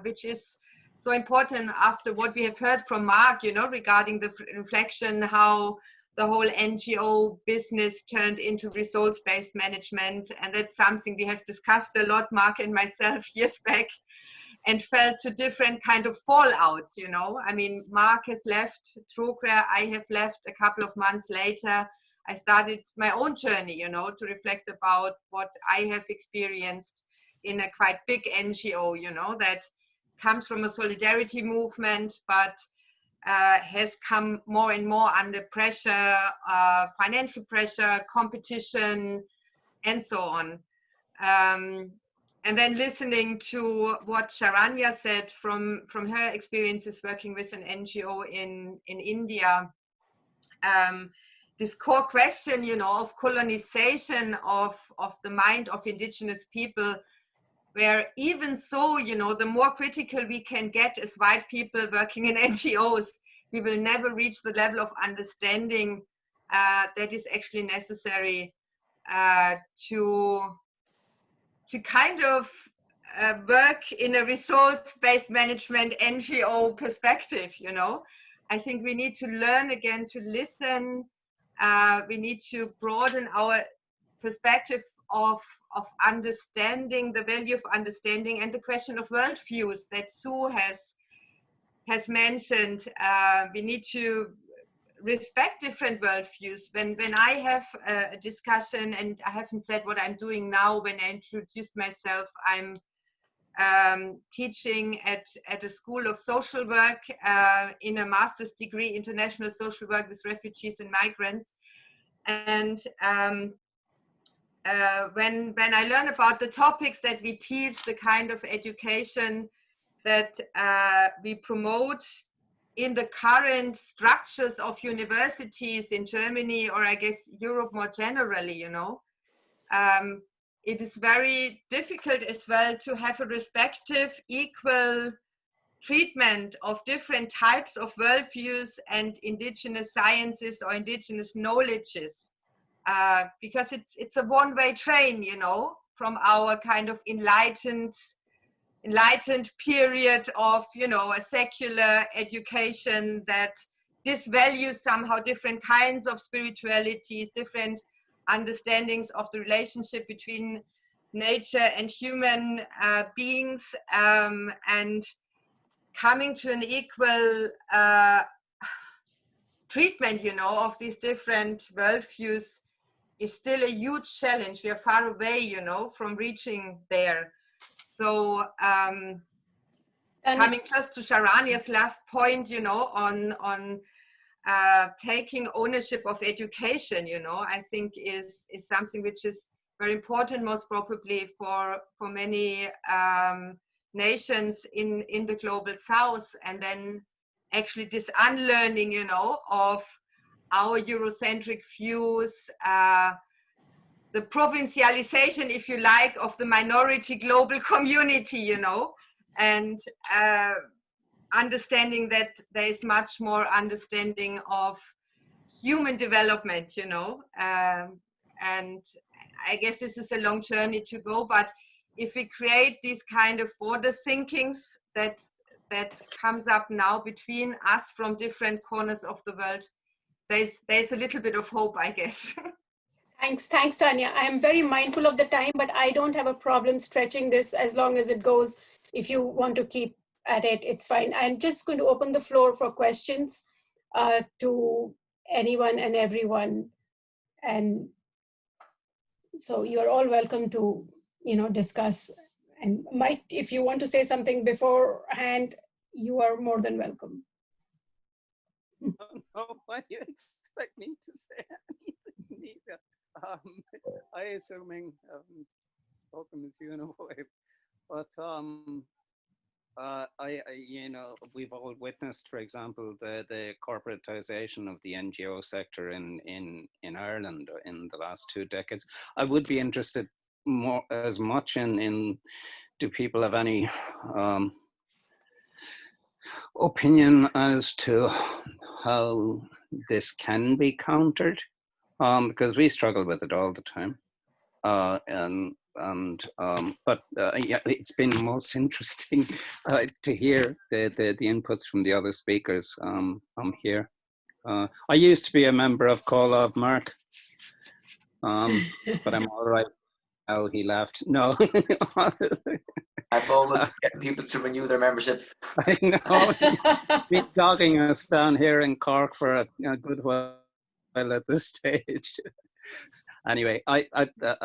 which is so important after what we have heard from Mark, you know, regarding the reflection, how the whole NGO business turned into results-based management. And that's something we have discussed a lot, Mark and myself, years back, and felt to different kind of fallouts, you know. I mean, Mark has left Trocare, I have left a couple of months later. I started my own journey, you know, to reflect about what I have experienced in a quite big NGO, you know, that comes from a solidarity movement, but has come more and more under pressure, financial pressure, competition, and so on. And then listening to what Sharanya said from her experiences working with an NGO in India, this core question, you know, of colonization of the mind of indigenous people, where even so, you know, the more critical we can get as white people working in NGOs, we will never reach the level of understanding that is actually necessary to kind of work in a results-based management NGO perspective, you know. I think we need to learn again to listen. We need to broaden our perspective of understanding, the value of understanding, and the question of worldviews that Sue has mentioned. We need to respect different worldviews. When I have a discussion, and I haven't said what I'm doing now, when I introduced myself, I'm teaching at a school of social work in a master's degree, international social work with refugees and migrants. And when I learn about the topics that we teach, the kind of education that we promote in the current structures of universities in Germany, or I guess Europe more generally, you know, it is very difficult as well to have a respective, equal treatment of different types of worldviews and indigenous sciences or indigenous knowledges, because it's a one-way train, you know, from our kind of enlightened period of, you know, a secular education that disvalues somehow different kinds of spiritualities, different understandings of the relationship between nature and human beings, and coming to an equal treatment, you know, of these different worldviews is still a huge challenge. We are far away, you know, from reaching there. So coming just to Sharanya's last point, you know, on taking ownership of education, you know, I think is something which is very important, most probably for many nations in the global south. And then actually this unlearning, you know, of our Eurocentric views, the provincialization, if you like, of the minority global community, you know, and understanding that there is much more understanding of human development, you know, and I guess this is a long journey to go, but if we create these kind of border thinkings that comes up now between us from different corners of the world, there's a little bit of hope, I guess.
Thanks, Tanya. I am very mindful of the time, but I don't have a problem stretching this as long as it goes. If you want to keep at it, it's fine. I'm just going to open the floor for questions to anyone and everyone. And so you're all welcome to, you know, discuss. And Mike, if you want to say something beforehand, you are more than welcome.
No, why do you expect me to say anything, Nita? I assuming spoken with you in a way, but you know, we've all witnessed, for example, the corporatization of the NGO sector in Ireland in the last 2 decades. I would be interested more as much in do people have any opinion as to how this can be countered? Because we struggle with it all the time. But yeah, it's been most interesting to hear the inputs from the other speakers here. I used to be a member of COLAB, Mark, but I'm all right now. He left. No.
I've always getting people to renew their memberships.
I know. Been dogging us down here in Cork for a good while at this stage. Anyway, I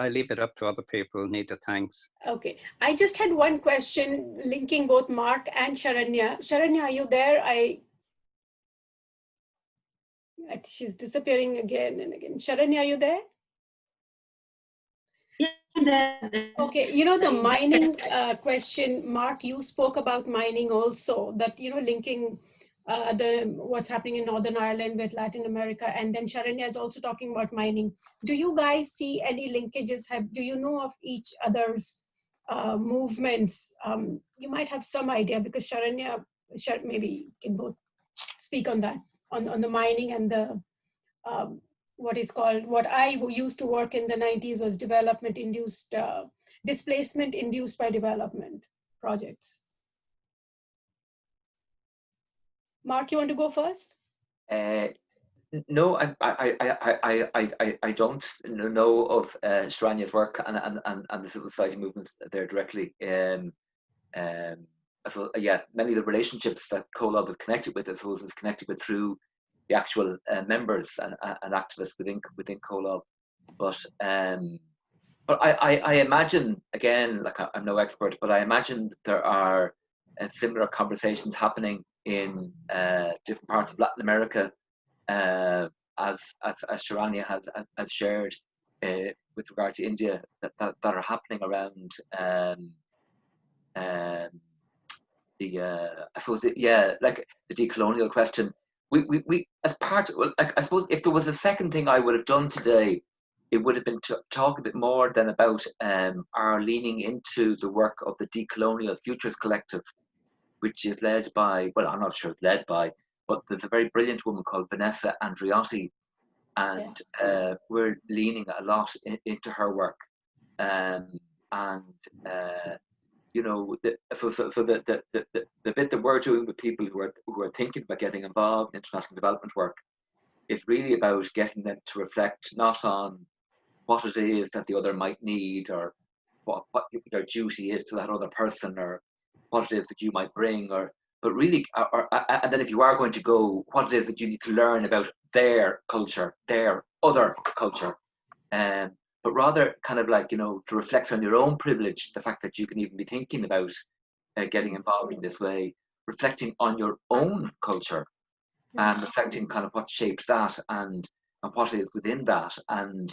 leave it up to other people. Nita, thanks.
Okay, I just had one question linking both Mark and Sharanya. Sharanya, are you there? She's disappearing again and again. Sharanya, are you there?
Yeah.
Okay, you know, the mining question, Mark, you spoke about mining also, that, you know, linking what's happening in Northern Ireland with Latin America, and then Sharanya is also talking about mining. Do you guys see any linkages? Do you know of each other's movements? You might have some idea, because Sharanya, maybe can both speak on that, on the mining and the what I used to work in the 90s was development-induced, displacement induced by development projects. Mark, you want to go first?
No, I don't know of Sharanya's work and the civil society movements there directly. So yeah, many of the relationships that COLAB is connected with, I suppose, is connected with through the actual members and activists within COLAB. But I imagine, again, like I'm no expert, but I imagine that there are similar conversations happening in different parts of Latin America, as Sharanya has shared with regard to India, that are happening around I suppose like the decolonial question. We as part, like, I suppose if there was a second thing I would have done today, it would have been to talk a bit more than about our leaning into the work of the Decolonial Futures Collective, which is led by, well, I'm not sure it's led by, but there's a very brilliant woman called Vanessa Andriotti, and we're leaning a lot into her work. You know, so the bit that we're doing with people who are thinking about getting involved in international development work is really about getting them to reflect not on what it is that the other might need, or what their duty is to that other person, or what it is that you might bring, but really, and then if you are going to go, what it is that you need to learn about their culture, their other culture, but rather kind of like, you know, to reflect on your own privilege, the fact that you can even be thinking about getting involved in this way, reflecting on your own culture, and reflecting kind of what shaped that and what is within that, and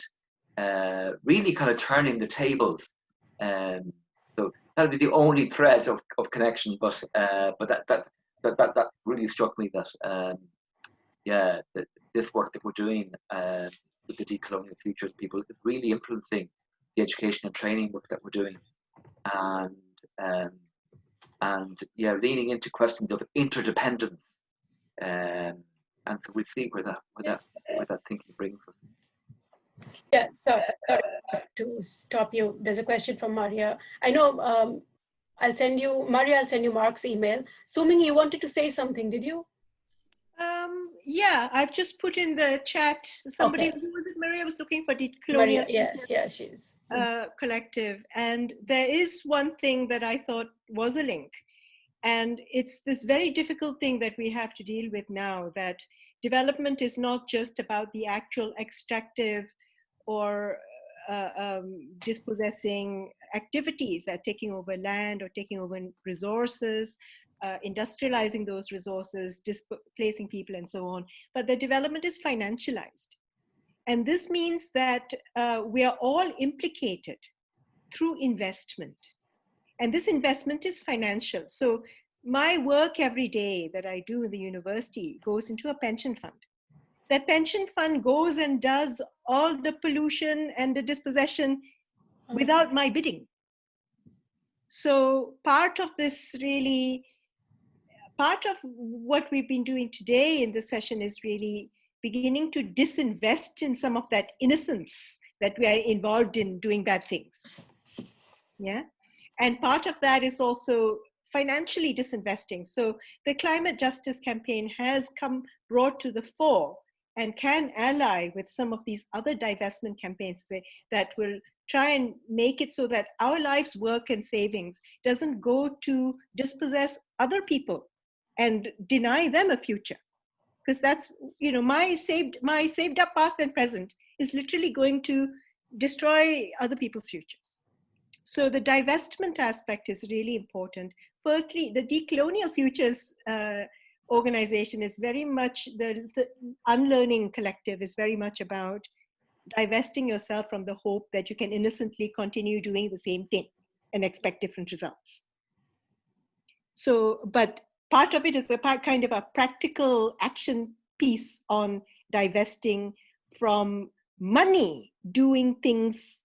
really kind of turning the tables. So that'll be the only thread of connection, but that really struck me that this work that we're doing with the Decolonial Futures people is really influencing the education and training work that we're doing, and yeah, leaning into questions of interdependence, and so we'll see where that thinking brings us.
Yeah, sorry to stop you. There's a question from Maria. I know. I'll send you Mark's email. Sum-Ming, you wanted to say something, did you?
Yeah, I've just put in the chat. Somebody,
Okay.
who was it? Maria was looking for Decolonial
Maria, yeah, she is.
Collective. And there is one thing that I thought was a link. And it's this very difficult thing that we have to deal with now, that development is not just about the actual extractive or dispossessing activities, that taking over land or taking over resources, industrializing those resources, displacing people and so on, but the development is financialized. And this means that we are all implicated through investment. And this investment is financial. So my work every day that I do in the university goes into a pension fund. That pension fund goes and does all the pollution and the dispossession without my bidding. So part of what we've been doing today in this session is really beginning to disinvest in some of that innocence that we are involved in doing bad things. Yeah. And part of that is also financially disinvesting. So the climate justice campaign has brought to the fore and can ally with some of these other divestment campaigns that will try and make it so that our life's work and savings doesn't go to dispossess other people and deny them a future. Because that's, my saved up past and present is literally going to destroy other people's futures. So the divestment aspect is really important. Firstly, the Decolonial Futures organization is very much, the Unlearning Collective is very much about divesting yourself from the hope that you can innocently continue doing the same thing and expect different results. So, but part of it is a kind of a practical action piece on divesting from money, doing things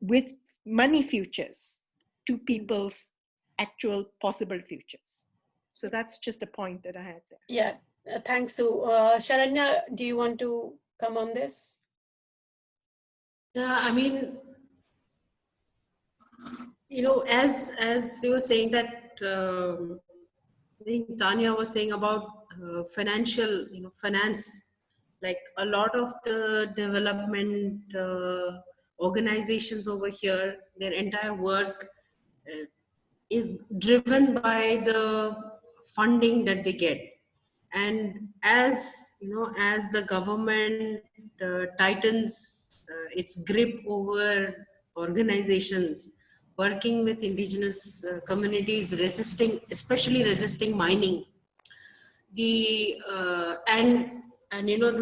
with money futures to people's actual possible futures. So that's just a point that I had there.
Yeah, thanks, Sue. Sharanya, do you want to come on this?
Yeah, I mean, as you were saying that, I think Tanya was saying about financial, finance, like a lot of the development organizations over here, their entire work is driven by the funding that they get. And as the government tightens its grip over organizations working with indigenous communities, especially resisting mining, the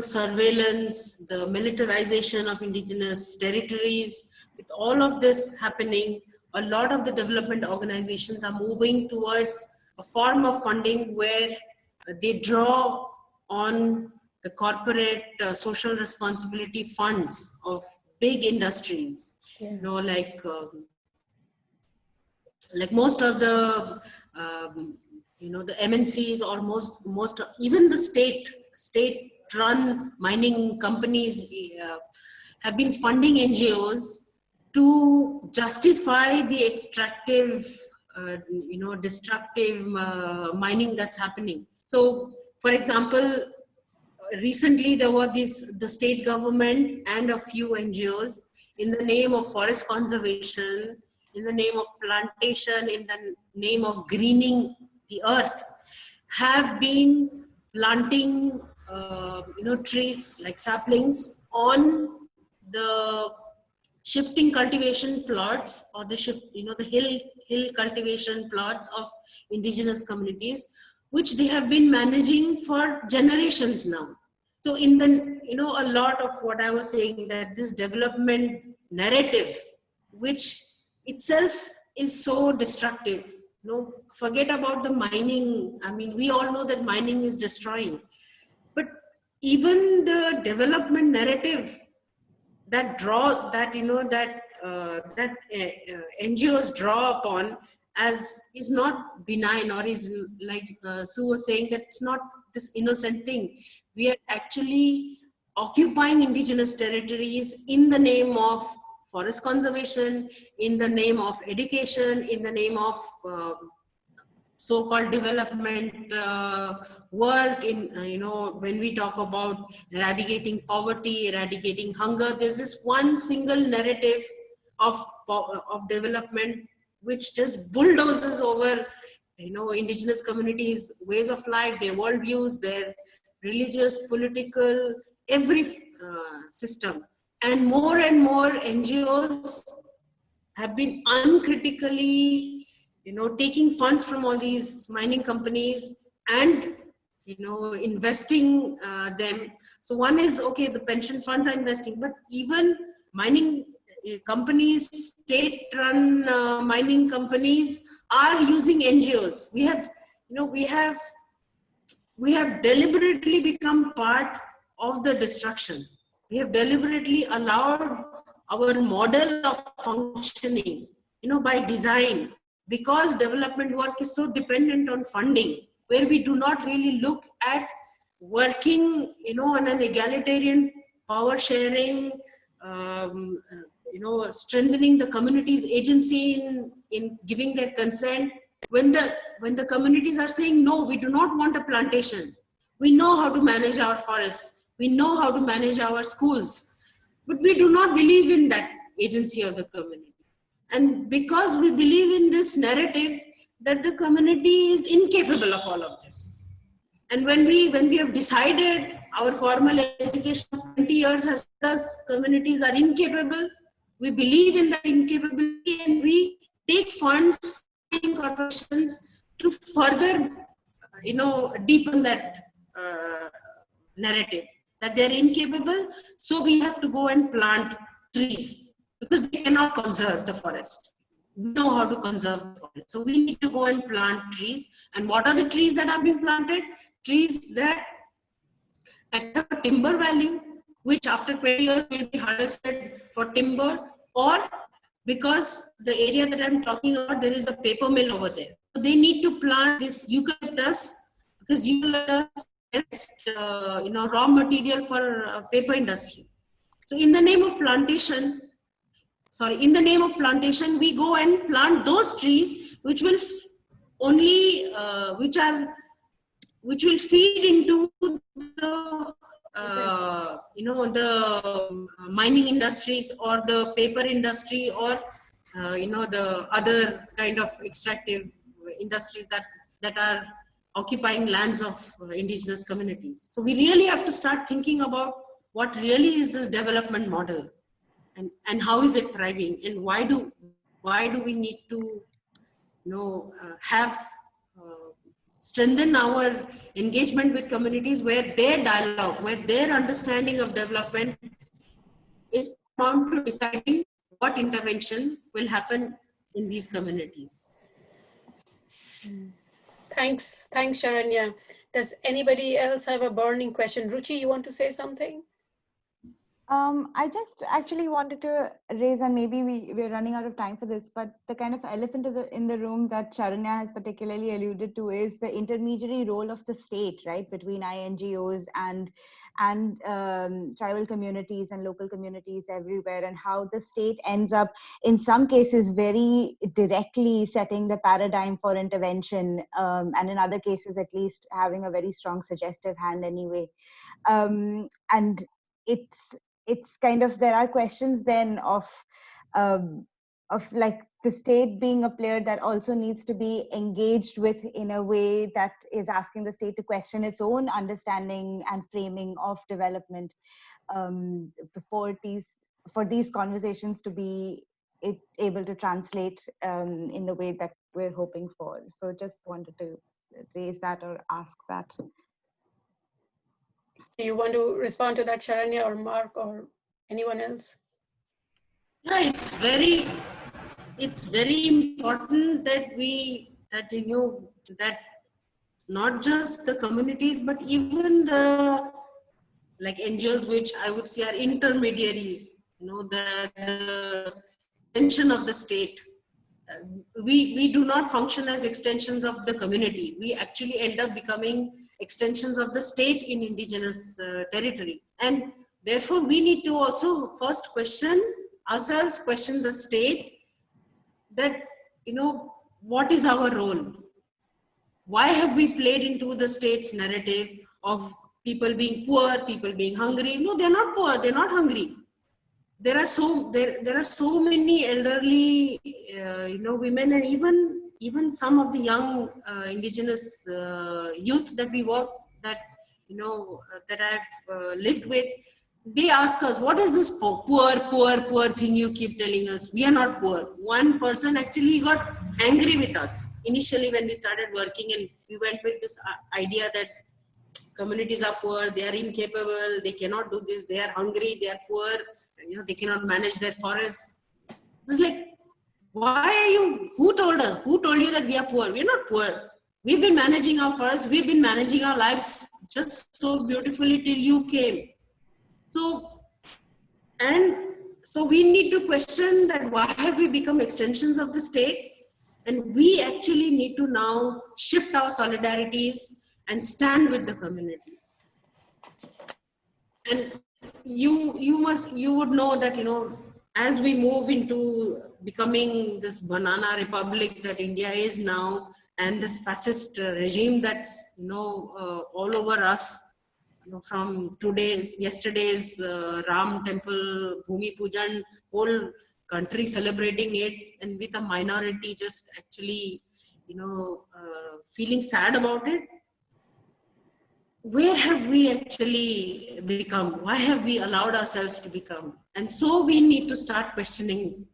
surveillance, the militarization of indigenous territories, with all of this happening, a lot of the development organizations are moving towards a form of funding where they draw on the corporate social responsibility funds of big industries.
Yeah.
Like most of the the MNCs, or most even the state-run mining companies have been funding NGOs to justify the extractive, destructive mining that's happening. So, for example, recently there were the state government and a few NGOs, in the name of forest conservation, in the name of plantation, in the name of greening the earth, have been planting trees like saplings on the shifting cultivation plots, or the hill cultivation plots of indigenous communities, which they have been managing for generations now. So in the, a lot of what I was saying, that this development narrative, which itself is so destructive, forget about the mining. I mean, we all know that mining is destroying, but even the development narrative that NGOs draw upon as is not benign, or is like Sue was saying, that it's not this innocent thing. We are actually occupying indigenous territories in the name of forest conservation, in the name of education, in the name of so-called development work. In when we talk about eradicating poverty, eradicating hunger, there's this one single narrative of development which just bulldozes over indigenous communities' ways of life, their worldviews, their religious, political, every system. And more NGOs have been uncritically taking funds from all these mining companies and investing them. So one is, okay, the pension funds are investing, but even mining companies, state-run mining companies are using NGOs. We have deliberately become part of the destruction. We have deliberately allowed our model of functioning, by design, because development work is so dependent on funding, where we do not really look at working, on an egalitarian power sharing, strengthening the community's agency in giving their consent. When the communities are saying, no, we do not want a plantation. We know how to manage our forests. We know how to manage our schools, but we do not believe in that agency of the community. And because we believe in this narrative that the community is incapable of all of this. And when we have decided our formal education of 20 years has told us communities are incapable, we believe in that incapability, and we take funds from corporations to further, deepen that narrative that they're incapable. So we have to go and plant trees because they cannot conserve the forest. We know how to conserve the forest. So we need to go and plant trees. And what are the trees that are being planted? Trees that have a timber value, which after 20 years will be harvested for timber, or because the area that I'm talking about, there is a paper mill over there. So they need to plant this eucalyptus, because eucalyptus is raw material for paper industry. So in the name of plantation, we go and plant those trees which will which will feed into the the mining industries or the paper industry, or the other kind of extractive industries that are occupying lands of indigenous communities. So we really have to start thinking about what really is this development model, and how is it thriving, and why do we need to strengthen our engagement with communities, where their dialogue, where their understanding of development is bound to deciding what intervention will happen in these communities.
Thanks, Sharanya. Does anybody else have a burning question? Ruchi, you want to say something?
I just actually wanted to raise, and maybe we're running out of time for this, but the kind of elephant in the room that Sharanya has particularly alluded to is the intermediary role of the state, right, between INGOs and tribal communities and local communities everywhere, and how the state ends up, in some cases, very directly setting the paradigm for intervention, and in other cases, at least, having a very strong suggestive hand anyway. And it's kind of, there are questions then of like the state being a player that also needs to be engaged with in a way that is asking the state to question its own understanding and framing of development, for these conversations to be able to translate in the way that we're hoping for. So just wanted to raise that or ask that.
Do you want to respond to that, Sharanya or Mark or anyone else?
Yeah, it's very important that not just the communities, but even the like NGOs, which I would say are intermediaries, the extension of the state. We do not function as extensions of the community. We actually end up becoming extensions of the state in indigenous territory. And therefore, we need to also first question ourselves, question the state, that, what is our role? Why have we played into the state's narrative of people being poor, people being hungry? No, they're not poor, they're not hungry. There are so many elderly, women, and even some of the young indigenous youth that we work, that I've lived with. They ask us, what is this poor thing you keep telling us? We are not poor. One person actually got angry with us initially when we started working, and we went with this idea that communities are poor, they are incapable, they cannot do this, they are hungry, they are poor, they cannot manage their forests. I was like, why are you, who told you that we are poor? We are not poor. We've been managing our forests, we've been managing our lives just so beautifully till you came. So we need to question that, why have we become extensions of the state? And we actually need to now shift our solidarities and stand with the communities. And you would know that, as we move into becoming this banana republic that India is now, and this fascist regime that's, all over us, from yesterday's Ram temple, Bhumi Pujan, whole country celebrating it, and with a minority just actually, feeling sad about it. Where have we actually become? Why have we allowed ourselves to become? And so we need to start questioning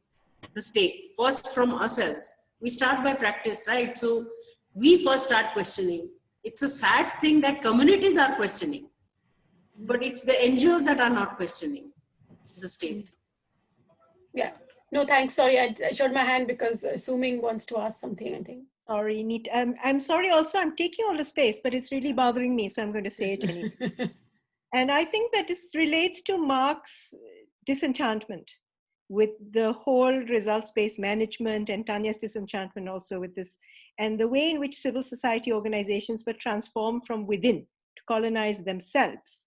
the state, first from ourselves. We start by practice, right? So we first start questioning. It's a sad thing that communities are questioning, but it's the NGOs that are not questioning the state.
Yeah. No, thanks. Sorry, I showed my hand because Sum-Ming wants to ask something, I think.
Sorry, Nita. I'm sorry also, I'm taking all the space, but it's really bothering me, so I'm going to say it anyway. And I think that this relates to Mark's disenchantment with the whole results-based management, and Tanya's disenchantment also with this, and the way in which civil society organizations were transformed from within to colonize themselves.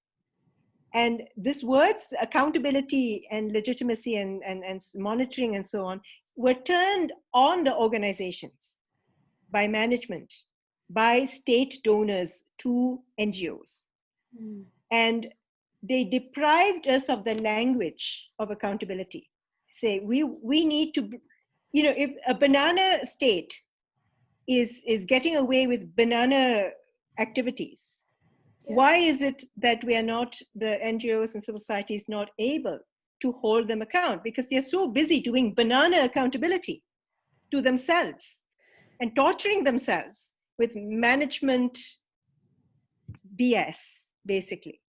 And this words, accountability and legitimacy and monitoring and so on, were turned on the organizations by management, by state donors to NGOs. Mm. And they deprived us of the language of accountability. Say, we need to, if a banana state is getting away with banana activities, why is it that we are not, the NGOs and civil society is not able to hold them account? Because they're so busy doing banana accountability to themselves and torturing themselves with management BS, basically,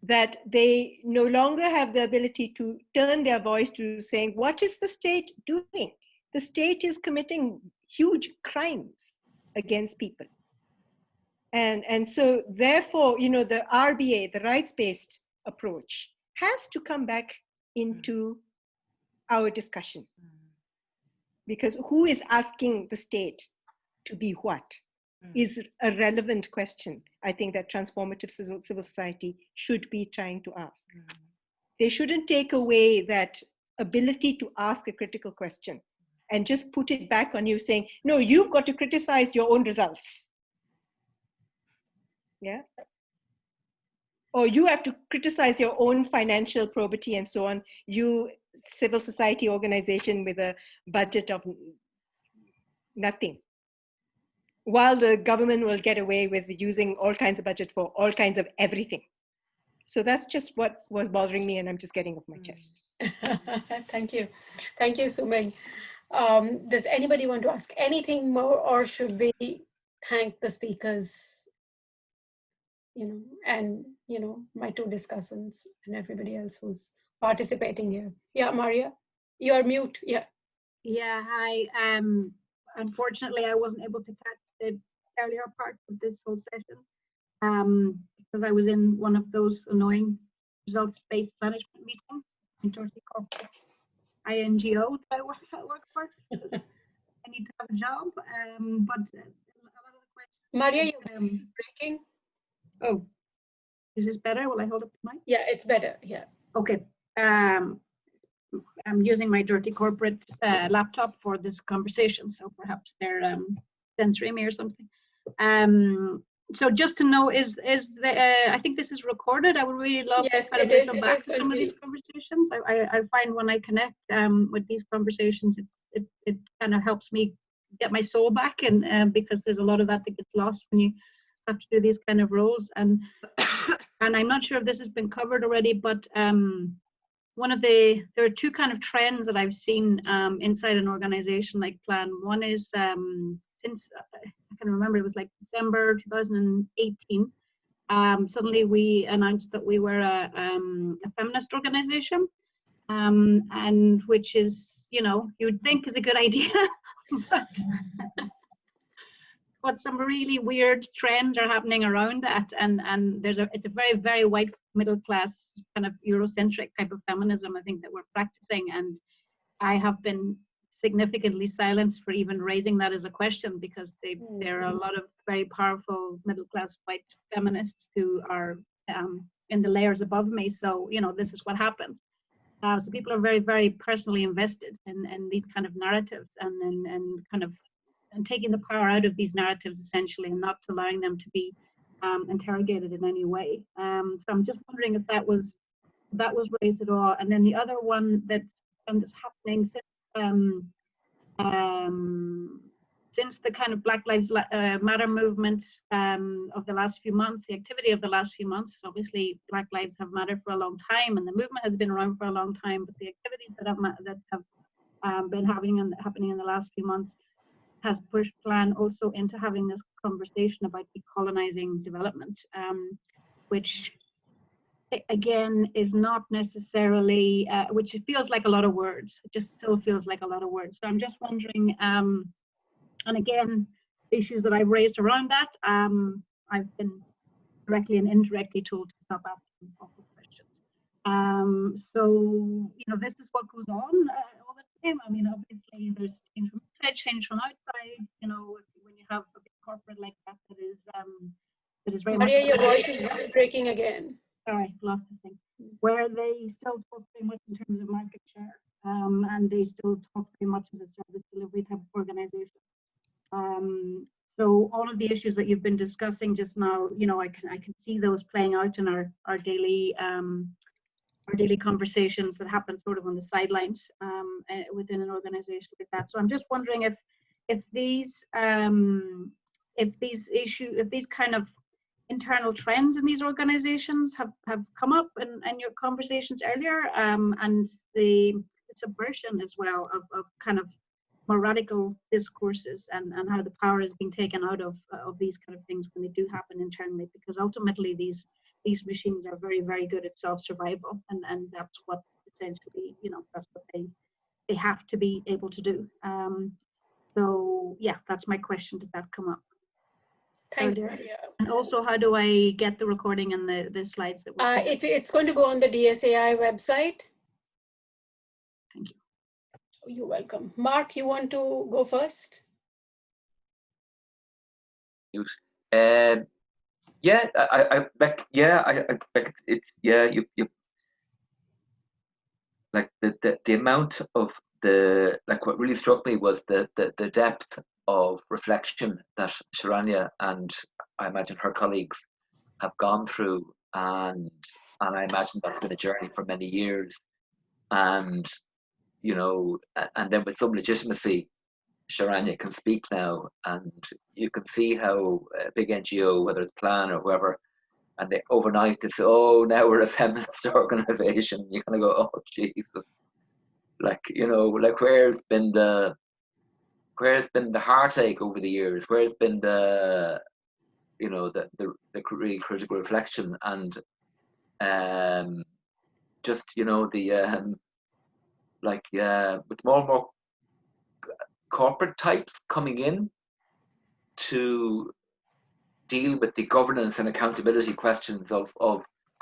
that they no longer have the ability to turn their voice to saying, what is the state doing? The state is committing huge crimes against people. And so therefore, the RBA, the rights-based approach, has to come back into our discussion. Because who is asking the state to be what is a relevant question, I think, that transformative civil society should be trying to ask. They shouldn't take away that ability to ask a critical question and just put it back on you saying, no, you've got to criticize your own results. Yeah. Or you have to criticize your own financial probity and so on. You civil society organization with a budget of nothing, while the government will get away with using all kinds of budget for all kinds of everything. So that's just what was bothering me, and I'm just getting off my chest.
Thank you. Thank you, Sum-Ming. Does anybody want to ask anything more, or should we thank the speakers? And my two discussants and everybody else who's participating here. Yeah, Maria, you're mute. Yeah.
Yeah, hi. Unfortunately, I wasn't able to catch the earlier part of this whole session because I was in one of those annoying results-based management meetings in Dirty Corporate INGO that I work for. I need to have a job, but a lot of the questions.
Maria, your voice is breaking.
Oh, is this better? Will I hold up the mic?
Yeah, it's better. Yeah.
Okay. I'm using my Dirty Corporate laptop for this conversation, so perhaps they're censoring me or something. So just to know, is the I think this is recorded. I would really love
yes,
to kind
it
of
is,
listen back to some of these conversations. I find when I connect with these conversations, it kind of helps me get my soul back, and because there's a lot of that gets lost when you have to do these kind of roles. And I'm not sure if this has been covered already, but there are two kind of trends that I've seen inside an organization like Plan. One is since I can remember, it was like December 2018. Suddenly we announced that we were a feminist organization, and which is, you know, you'd think is a good idea, but some really weird trends are happening around that, and it's a very, very white middle class kind of Eurocentric type of feminism, I think, that we're practicing, and I have been significantly silenced for even raising that as a question, because there are a lot of very powerful middle class white feminists who are in the layers above me. So, you know, this is what happens. So people are very, very personally invested in these kind of narratives, and kind of taking the power out of these narratives essentially, and not allowing them to be interrogated in any way. So I'm just wondering if that was raised at all. And then the other one that is happening since the kind of Black Lives Matter movement of the last few months, the activity of the last few months. Obviously, Black lives have mattered for a long time, and the movement has been around for a long time. But the activities that have been happening in the last few months has pushed Plan also into having this conversation about decolonizing development, which again is not necessarily, which it feels like a lot of words. It just still feels like a lot of words. So I'm just wondering, and again, issues that I've raised around that, I've been directly and indirectly told to stop asking awful questions. So, you know, this is what goes on all the time. I mean, obviously there's change from inside, change from outside. You know, when you have a big corporate like that, that is very
Maria,
much.
your voice is breaking again.
Sorry, lost the thing. Where they still talk very much in terms of market share, and they still talk very much as a service delivery type of organization. So all of the issues that you've been discussing just now, you know, I can see those playing out in our daily conversations that happen sort of on the sidelines within an organization like that. So I'm just wondering if these kind of internal trends in these organizations have come up in your conversations earlier, and the subversion as well of kind of more radical discourses, and how the power is being taken out of these kind of things when they do happen internally, because ultimately these machines are very, very good at self-survival, and that's what essentially, you know, that's what they have to be able to do. So yeah, that's my question. Did that come up?
Thanks, Maria.
And also, how do I get the recording and the slides that we're
it's going to go on the DSAI website.
Thank you.
Oh, you're welcome. Mark, you want to go first?
Yeah, I it's, yeah, you like the amount of like what really struck me was the depth of reflection that Sharanya and I imagine her colleagues have gone through, and I imagine that's been a journey for many years, and you know, and then with some legitimacy, Sharanya can speak now, and you can see how a big NGO, whether it's Plan or whoever, and they overnight they say, oh, now we're a feminist organization. You kind of go, oh Jesus, like, you know, like where's been the heartache over the years? Where's been the, you know, the really critical reflection, and just, you know, the like with more and more corporate types coming in to deal with the governance and accountability questions of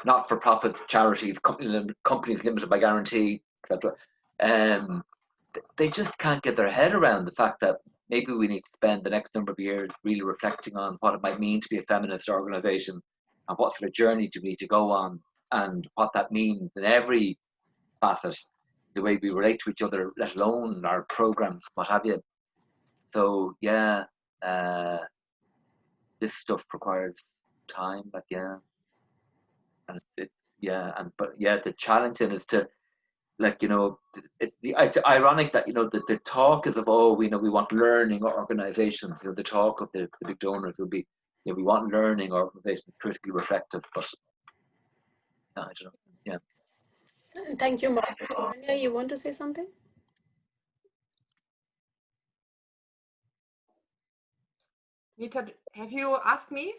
not-for-profit charities, companies limited by guarantee, etc. They just can't get their head around the fact that maybe we need to spend the next number of years really reflecting on what it might mean to be a feminist organisation, and what sort of journey do we need to go on, and what that means in every facet, the way we relate to each other, let alone our programs, what have you. So yeah, this stuff requires time, but yeah, and the challenge in it is to, like, you know, it's ironic that, you know, the talk is of, oh, we want learning organizations. You know, the talk of the big donors will be, you know, we want learning organizations, critically reflective, but I don't know. Yeah.
Thank you, Mark. Sharanya, you want to say something?
Nita, have you asked me?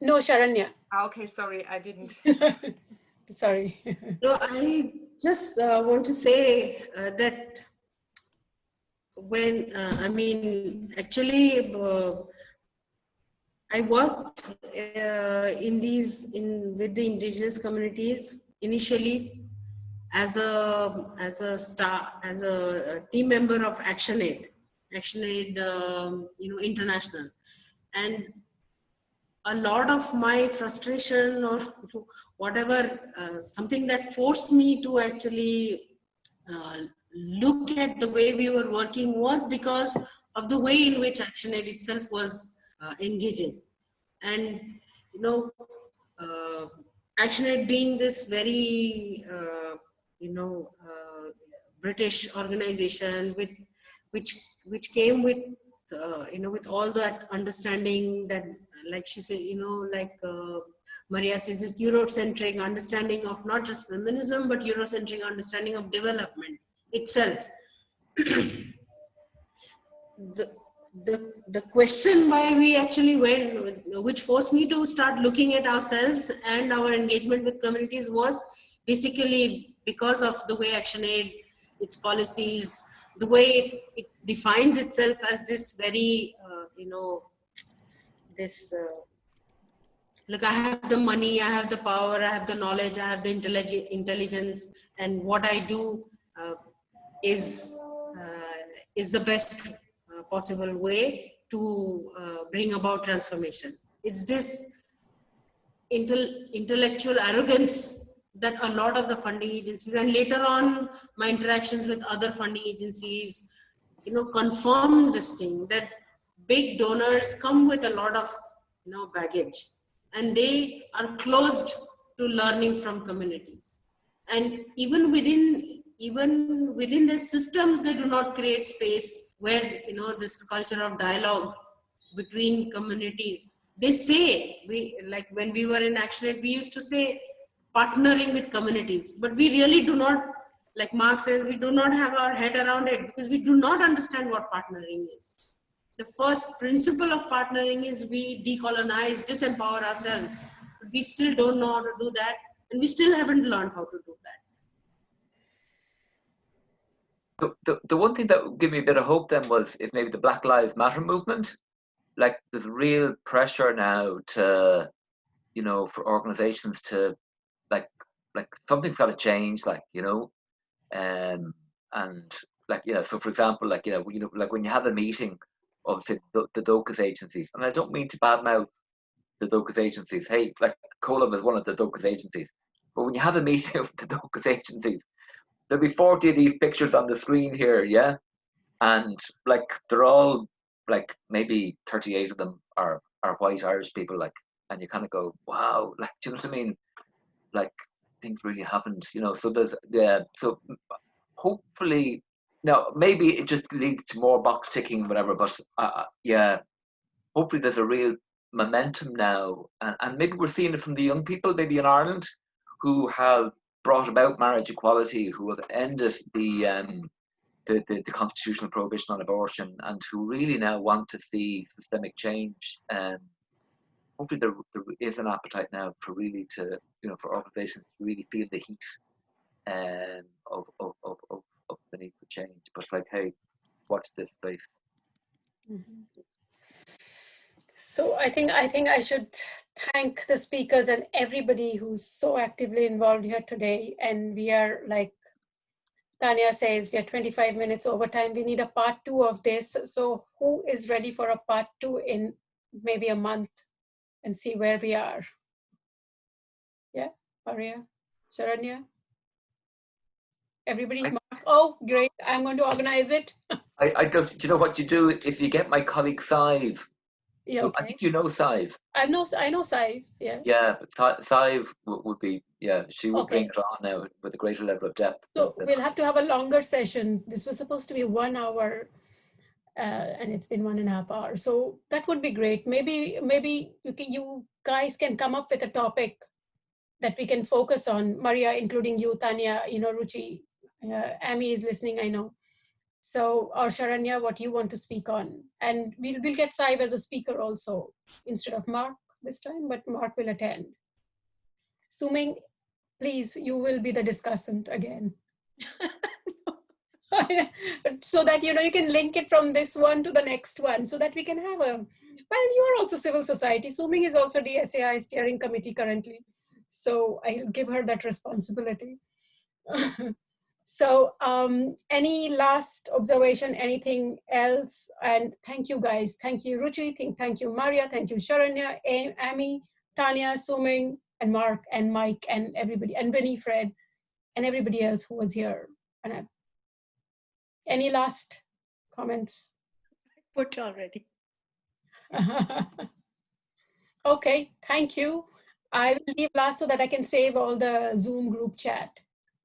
No, Sharanya.
Okay, sorry, I didn't.
Sorry.
No, I just want to say that when, I mean, actually, I worked with the indigenous communities initially as a team member of ActionAid, you know, International, and a lot of my frustration or whatever, something that forced me to actually look at the way we were working was because of the way in which ActionAid itself was engaging. And, you know, ActionAid being this very, you know, British organization which came with, you know, with all that understanding that, like she said, you know, like Maria says, this Eurocentric understanding of not just feminism, but Eurocentric understanding of development itself. The question why we actually went, which forced me to start looking at ourselves and our engagement with communities, was basically because of the way ActionAid, its policies, the way it defines itself as this very, you know, this, look, I have the money, I have the power, I have the knowledge, I have the intelligence, and what I do is the best possible way to bring about transformation. It's this intellectual arrogance that a lot of the funding agencies, and later on my interactions with other funding agencies, you know, confirm this thing, that big donors come with a lot of, you know, baggage, and they are closed to learning from communities. And even within the systems, they do not create space where, you know, this culture of dialogue between communities. They say, like when we were in ActionAid, we used to say partnering with communities, but we really do not, like Mark says, we do not have our head around it because we do not understand what partnering is. The first principle of partnering is we decolonize, disempower ourselves. But we still don't know how to do that, and we still haven't learned how to do that.
The one thing that would give me a bit of hope then was if maybe the Black Lives Matter movement, like there's real pressure now to, you know, for organizations to like something's got to change, like, you know, and like, yeah, so for example, like, you know, like when you have a meeting of the DOCAS agencies, and I don't mean to badmouth the DOCAS agencies, hey, like Colum is one of the DOCAS agencies, but when you have a meeting of the DOCAS agencies, there'll be 40 of these pictures on the screen here, yeah, and like they're all like maybe 38 of them are white Irish people, like, and you kind of go, wow, like, do you know what I mean? Like things really happened, you know. So there's so hopefully now maybe it just leads to more box ticking, whatever. But yeah, hopefully there's a real momentum now, and maybe we're seeing it from the young people, maybe in Ireland, who have brought about marriage equality, who have ended the constitutional prohibition on abortion, and who really now want to see systemic change. Hopefully there is an appetite now for really to, you know, for organizations to really feel the heat of the need for change. But like, hey, watch this space.
Mm-hmm. So I think I should thank the speakers and everybody who's so actively involved here today. And we are, like Tanya says, we are 25 minutes over time. We need a part 2 of this. So who is ready for a part 2 in maybe a month, and see where we are? Yeah, Maria, Sharanya, everybody. Mark. Oh, great! I'm going to organize it.
I do you know what you do if you get my colleague Sive?
Yeah, okay.
I think you know Sive.
I know Sive. Yeah.
Yeah, but Sive would be, yeah, she would bring
Okay.
it on now with a greater level of depth.
So we'll have to have a longer session. This was supposed to be 1 hour, and it's been 1.5 hours. So that would be great. Maybe you guys can come up with a topic that we can focus on. Maria, including you, Tanya, Ruchi, Amy is listening, I know. So, or Sharanya, what you want to speak on. And we'll get Saib as a speaker also, instead of Mark this time, but Mark will attend. Sum-Ming, please, you will be the discussant again. So that, you can link it from this one to the next one, so that we can have well, you are also civil society. Sum-Ming is also DSAI steering committee currently. So I'll give her that responsibility. So any last observation, anything else? And thank you guys. Thank you, Ruchi. Thank you, Maria. Thank you, Sharanya, Amy, Tanya, Sum-Ming, and Mark, and Mike, and everybody, and Vinny, Fred, and everybody else who was here. And any last comments?
Put already.
Okay, thank you. I will leave last so that I can save all the Zoom group chat.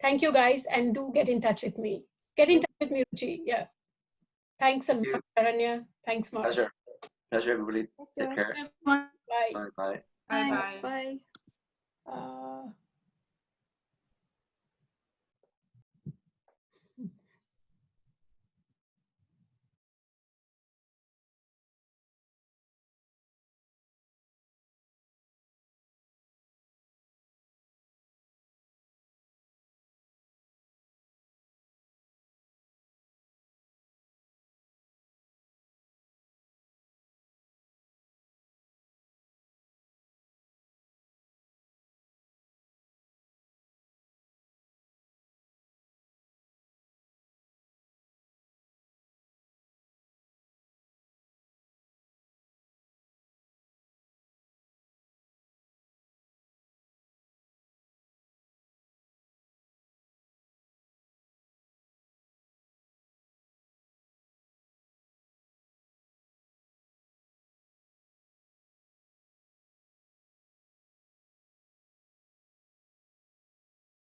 Thank you guys, and do get in touch with me. Get in touch with me, Ruchi. Yeah. Thanks a lot, Sharanya. Thanks, Mark.
Pleasure. Pleasure, everybody. Take care.
Bye.
Bye. Bye.
Bye bye.
Bye.